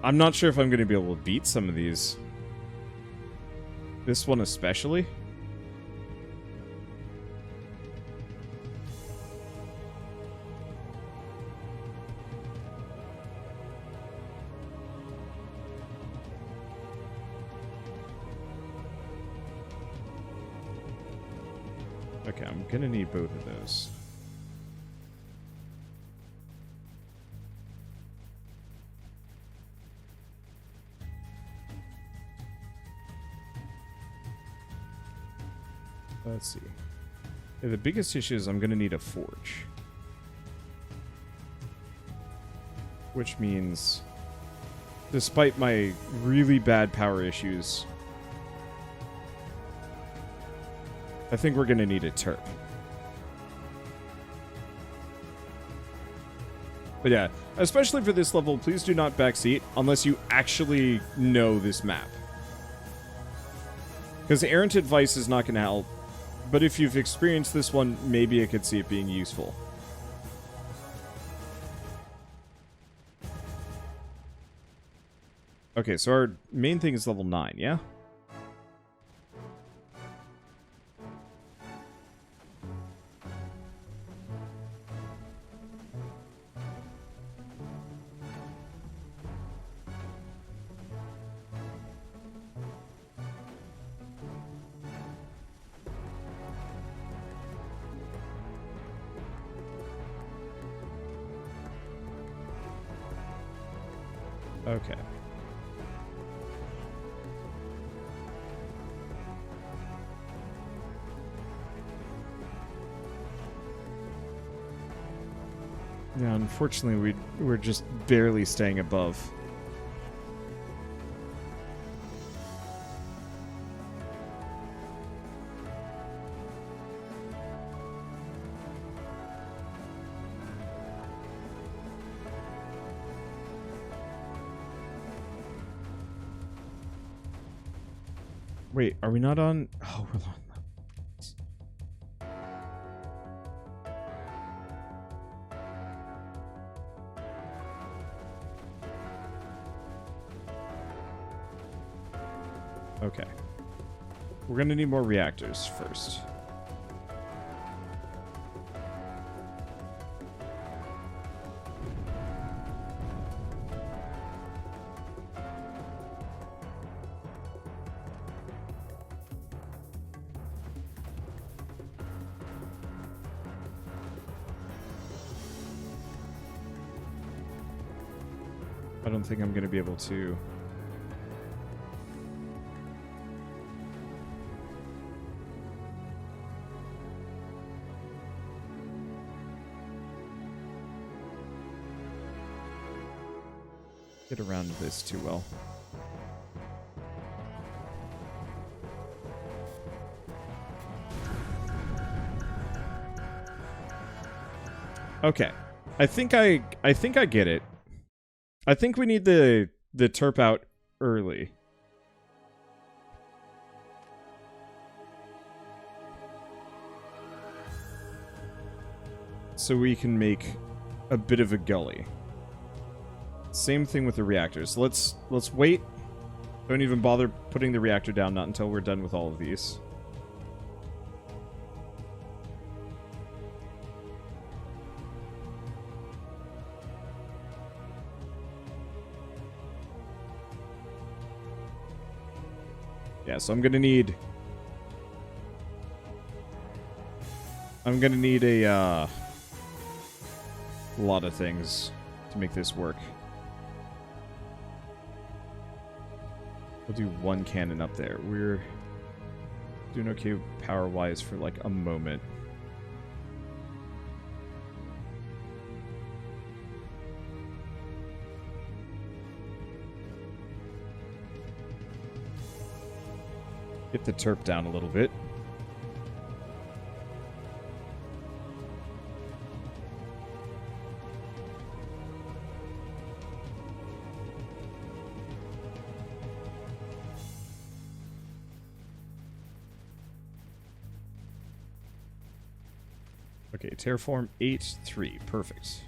S1: I'm not sure if I'm going to be able to beat some of these. This one especially. Okay, I'm going to need both of those. Let's see. Yeah, the biggest issue is I'm going to need a forge. Which means, despite my really bad power issues, I think we're going to need a terp. But yeah, especially for this level, please do not backseat unless you actually know this map. Because errant advice is not going to help. But if you've experienced this one, maybe I could see it being useful. Okay, so our main thing is level 9, yeah? Okay. Yeah, unfortunately, we're just barely staying above. Wait, are we not on? Oh, we're on. Okay. We're gonna need more reactors first. I don't think I'm gonna be able to. Get around this too well. Okay. I think I get it. I think we need the terp out early. So we can make a bit of a gully. Same thing with the reactors. Let's wait. Don't even bother putting the reactor down, not until we're done with all of these. Yeah, so I'm gonna need a lot of things to make this work. We'll do one cannon up there. We're doing okay power-wise for like a moment. Get the terp down a little bit. Okay, terraform 8.3. Perfect.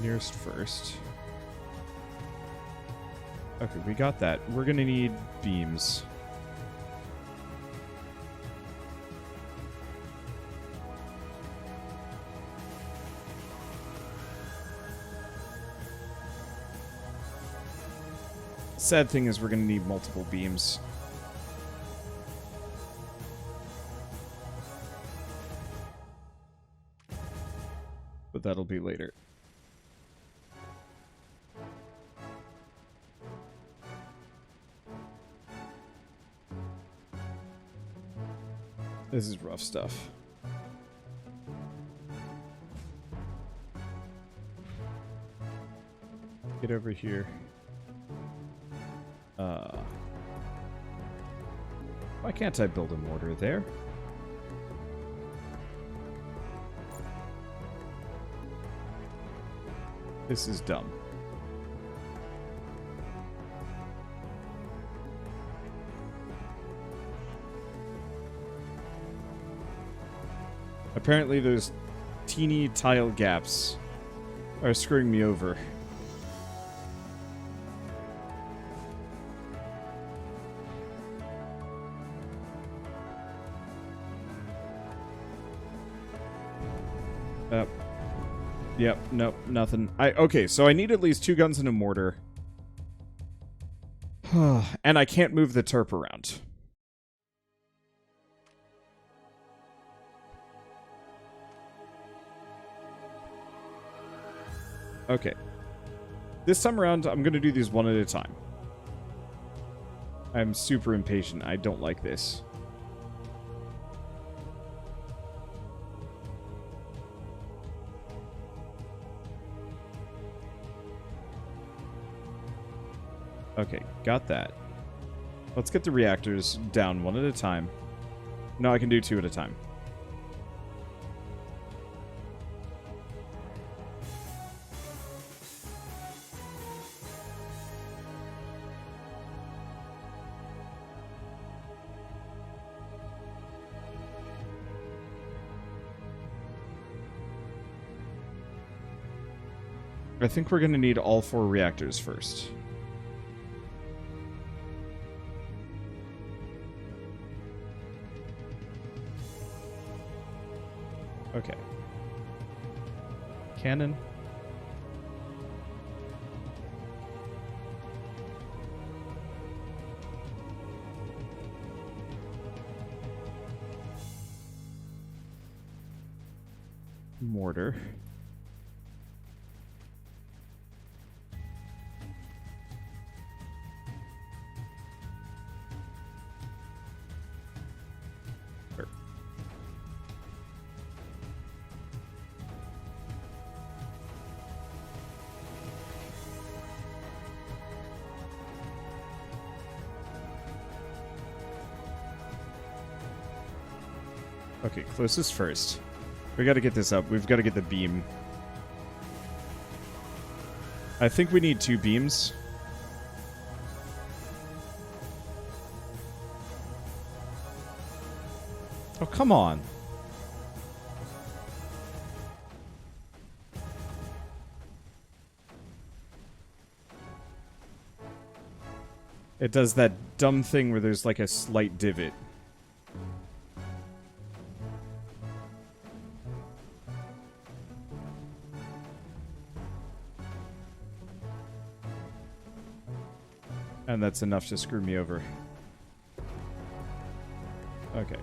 S1: Nearest first. Okay, we got that. We're gonna need beams. Sad thing is we're gonna need multiple beams. But that'll be later. This is rough stuff. Get over here. Why can't I build a mortar there? This is dumb. Apparently those teeny tile gaps are screwing me over. Yep, nope, nothing. Okay, so I need at least 2 guns and a mortar. And I can't move the terp around. Okay. This time around, I'm going to do these one at a time. I'm super impatient. I don't like this. Okay, got that. Let's get the reactors down one at a time. No, I can do 2 at a time. I think we're going to need all 4 reactors first. Okay. Cannon. Mortar. Okay, closest first. We gotta get this up. We've gotta get the beam. I think we need 2 beams. Oh, come on. It does that dumb thing where there's like a slight divot. And that's enough to screw me over. Okay.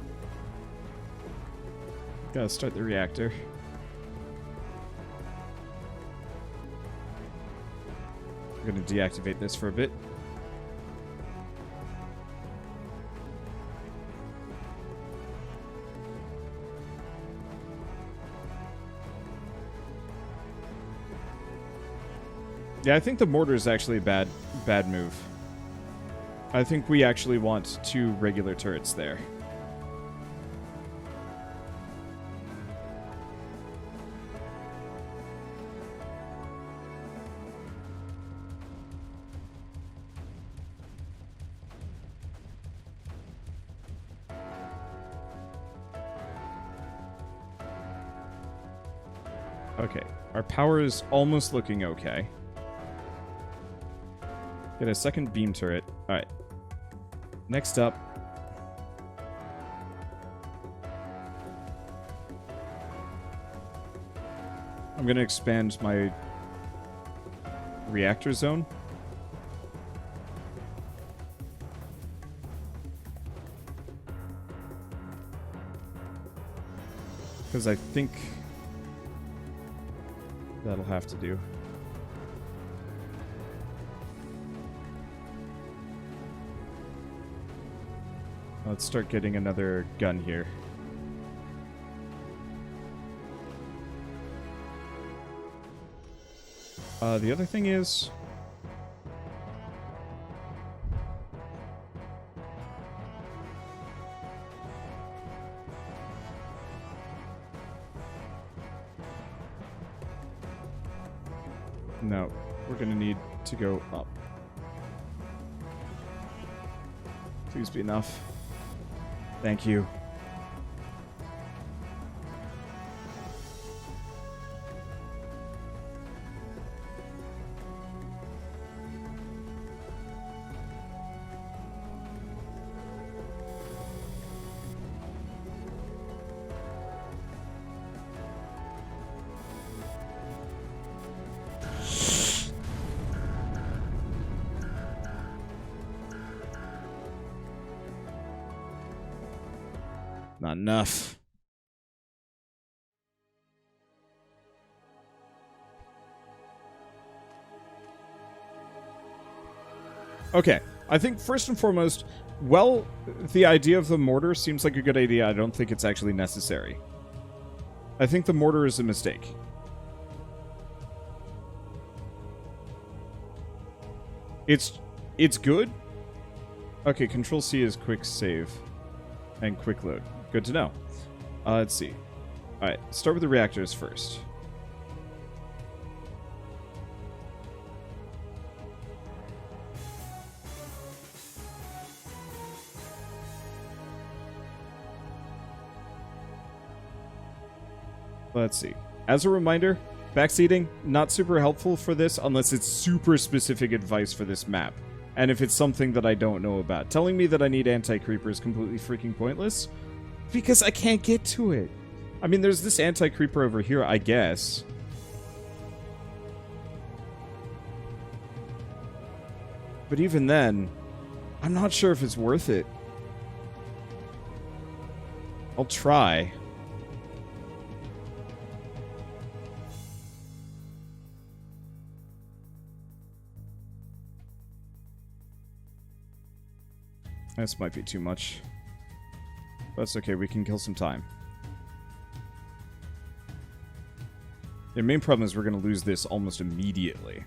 S1: Gotta start the reactor. I'm gonna deactivate this for a bit. Yeah, I think the mortar is actually a bad move. I think we actually want 2 regular turrets there. Okay, our power is almost looking okay. Get a second beam turret. Alright. Next up. I'm going to expand my reactor zone. Because I think that'll have to do. Let's start getting another gun here. The other thing is... No, we're gonna need to go up. Please be enough. Thank you. Not enough. Okay, I think first and foremost, well, the idea of the mortar seems like a good idea. I don't think it's actually necessary. I think the mortar is a mistake. It's good. Okay, Control C is quick save and quick load. Good to know. Let's see. Alright, start with the reactors first. Let's see. As a reminder, backseating, not super helpful for this unless it's super specific advice for this map. And if it's something that I don't know about. Telling me that I need anti-creeper is completely freaking pointless. Because I can't get to it. I mean, there's this anti-creeper over here, I guess. But even then, I'm not sure if it's worth it. I'll try. This might be too much. That's okay, we can kill some time. The main problem is we're going to lose this almost immediately.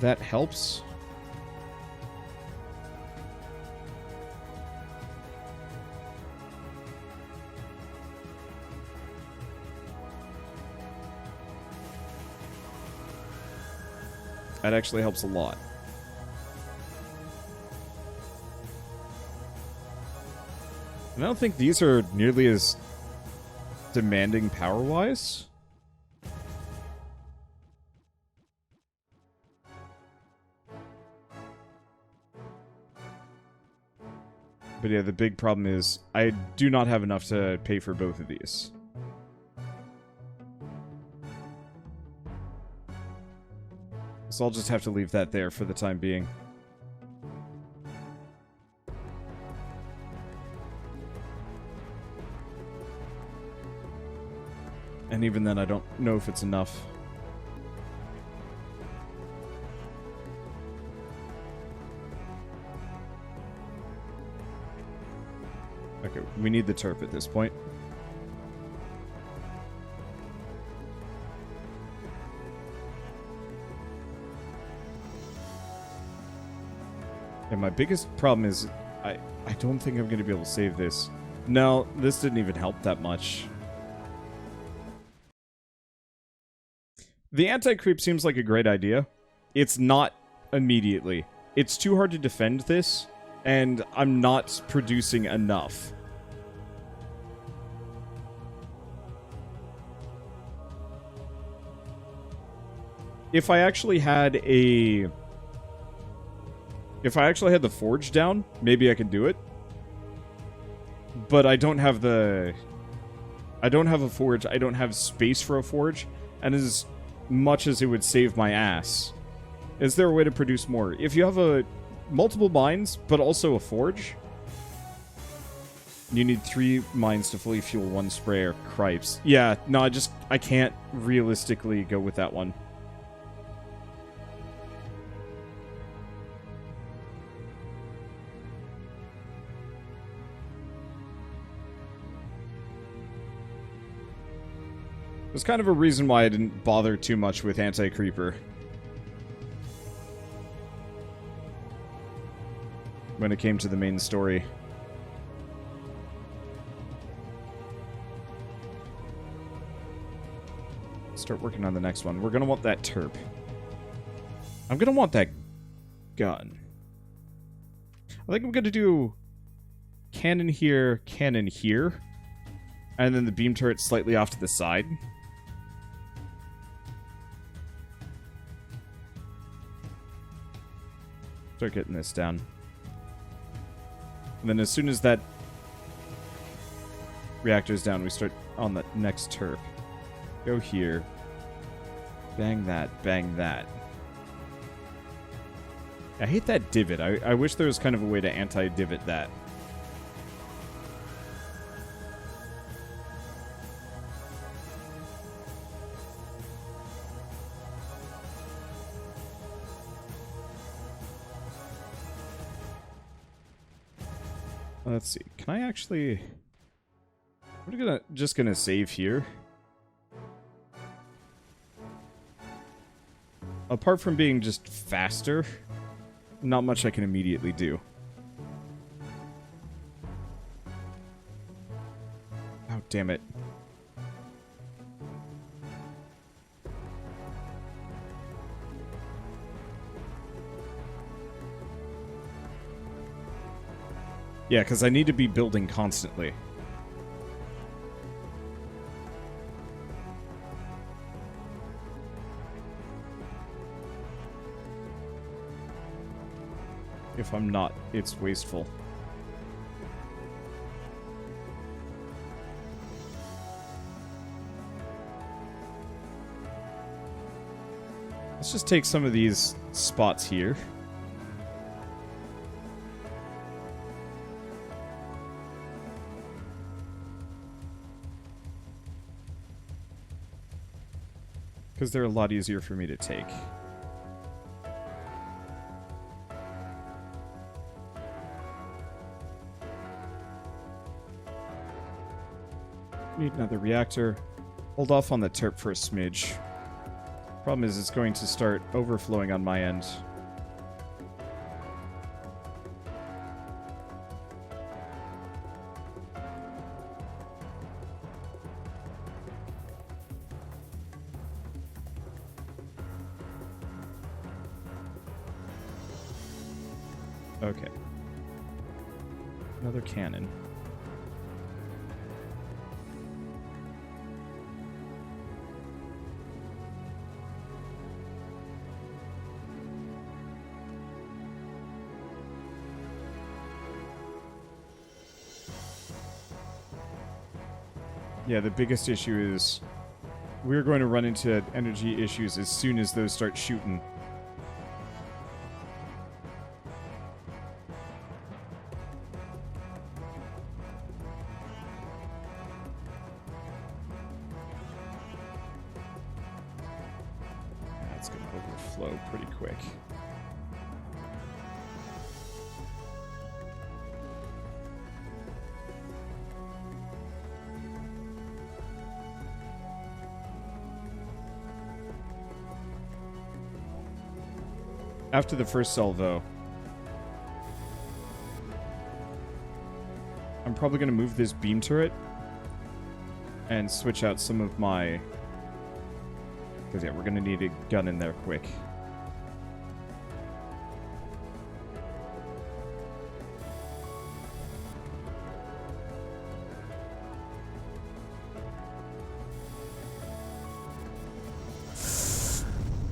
S1: That helps. That actually helps a lot. And I don't think these are nearly as demanding power-wise. But yeah, the big problem is I do not have enough to pay for both of these. So I'll just have to leave that there for the time being. And even then, I don't know if it's enough. Okay, we need the turp at this point. And my biggest problem is I don't think I'm going to be able to save this. No, this didn't even help that much. The anti-creep seems like a great idea. It's not immediately. It's too hard to defend this, and I'm not producing enough. If I actually had the forge down, maybe I could do it. But I don't have a forge, I don't have space for a forge, and as much as it would save my ass, is there a way to produce more? If you have multiple mines, but also a forge, you need 3 mines to fully fuel 1 sprayer. Cripes. Yeah, no, I can't realistically go with that one. There's kind of a reason why I didn't bother too much with anti-creeper when it came to the main story. Start working on the next one. We're gonna want that terp. I'm gonna want that gun. I think I'm gonna do cannon here, and then the beam turret slightly off to the side. Start getting this down. And then as soon as that reactor's down, we start on the next turf. Go here. Bang that, bang that. I hate that divot. I wish there was kind of a way to anti-divot that. Let's see. Can I actually... We're just gonna save here. Apart from being just faster, not much I can immediately do. Oh, damn it. Yeah, because I need to be building constantly. If I'm not, it's wasteful. Let's just take some of these spots here. Because they're a lot easier for me to take. Need another reactor. Hold off on the terp for a smidge. Problem is, it's going to start overflowing on my end. Okay. Another cannon. Yeah, the biggest issue is we're going to run into energy issues as soon as those start shooting. overflow pretty quick. After the first salvo, I'm probably going to move this beam turret and switch out some of my... Because, yeah, we're going to need a gun in there quick.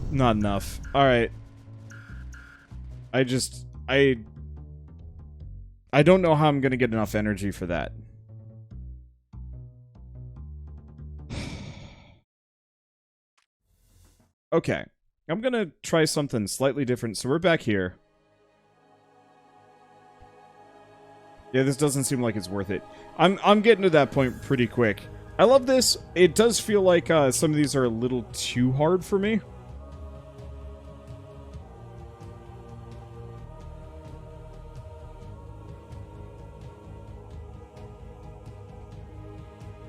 S1: Not enough. Alright. I don't know how I'm going to get enough energy for that. Okay. I'm going to try something slightly different. So we're back here. Yeah, this doesn't seem like it's worth it. I'm getting to that point pretty quick. I love this. It does feel like some of these are a little too hard for me.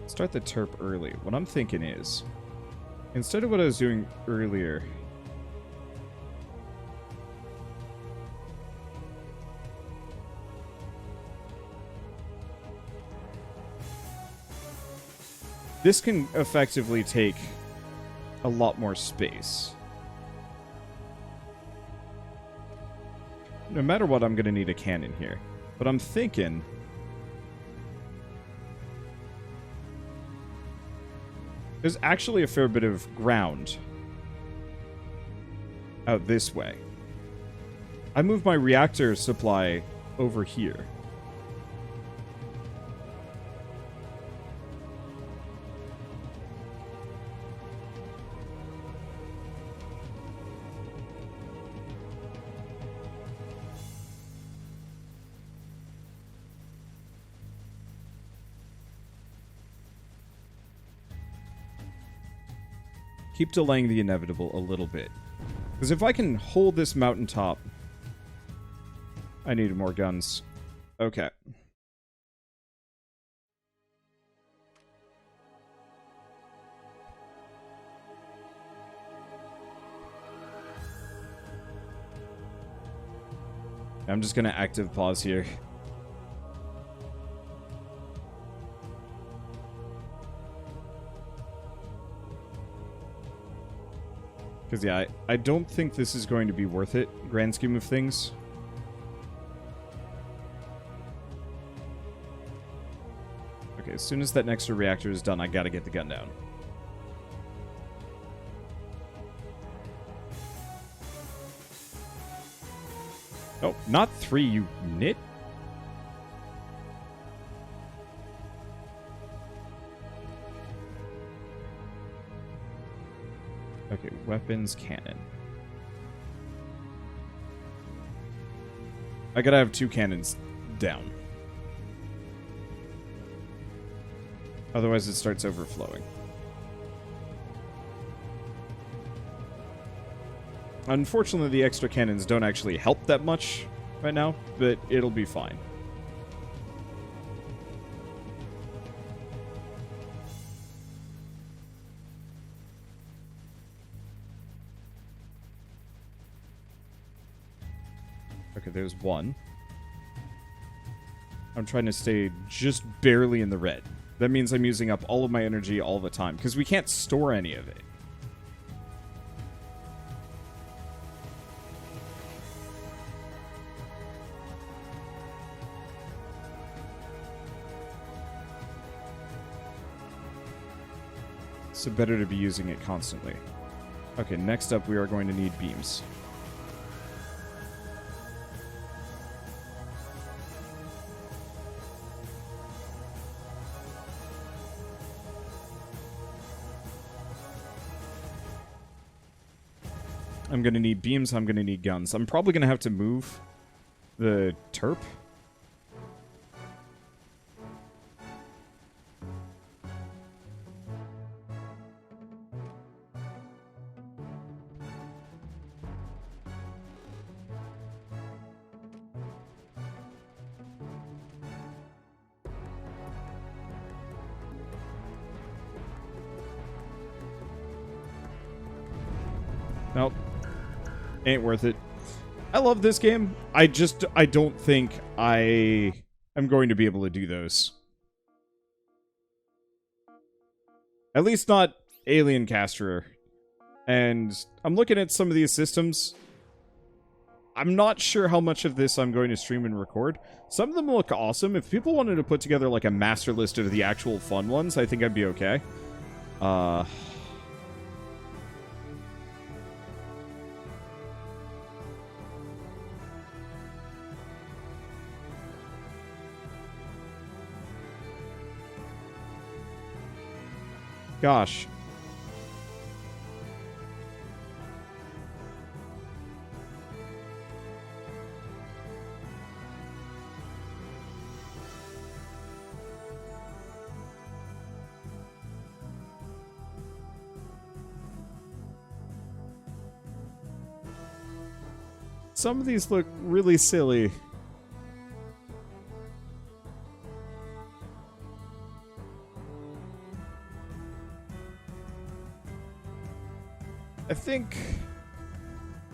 S1: Start the terp early. What I'm thinking is, instead of what I was doing earlier, this can effectively take a lot more space. No matter what, I'm going to need a cannon here. But I'm thinking... there's actually a fair bit of ground out this way. I moved my reactor supply over here. Keep delaying the inevitable a little bit. Because if I can hold this mountaintop... I need more guns. Okay. I'm just going to active pause here. Because, yeah, I don't think this is going to be worth it, grand scheme of things. Okay, as soon as that next reactor is done, I gotta get the gun down. Oh, not 3, you nit? Okay, weapons, cannon. I gotta have 2 cannons down. Otherwise it starts overflowing. Unfortunately, the extra cannons don't actually help that much right now, but it'll be fine. Okay, there's one. I'm trying to stay just barely in the red. That means I'm using up all of my energy all the time, because we can't store any of it. So better to be using it constantly. Okay, next up we are going to need beams. I'm going to need beams, I'm going to need guns. I'm probably going to have to move the terp. Nope. Ain't worth it. I love this game. I don't think I am going to be able to do those. At least not Alien Casterer. And I'm looking at some of these systems. I'm not sure how much of this I'm going to stream and record. Some of them look awesome. If people wanted to put together like a master list of the actual fun ones, I think I'd be okay. Gosh. Some of these look really silly. I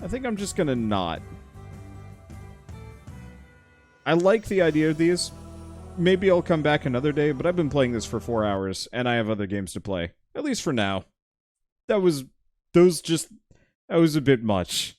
S1: think I'm just gonna not. I like the idea of these. Maybe I'll come back another day, but I've been playing this for 4 hours, and I have other games to play. At least for now. That was a bit much.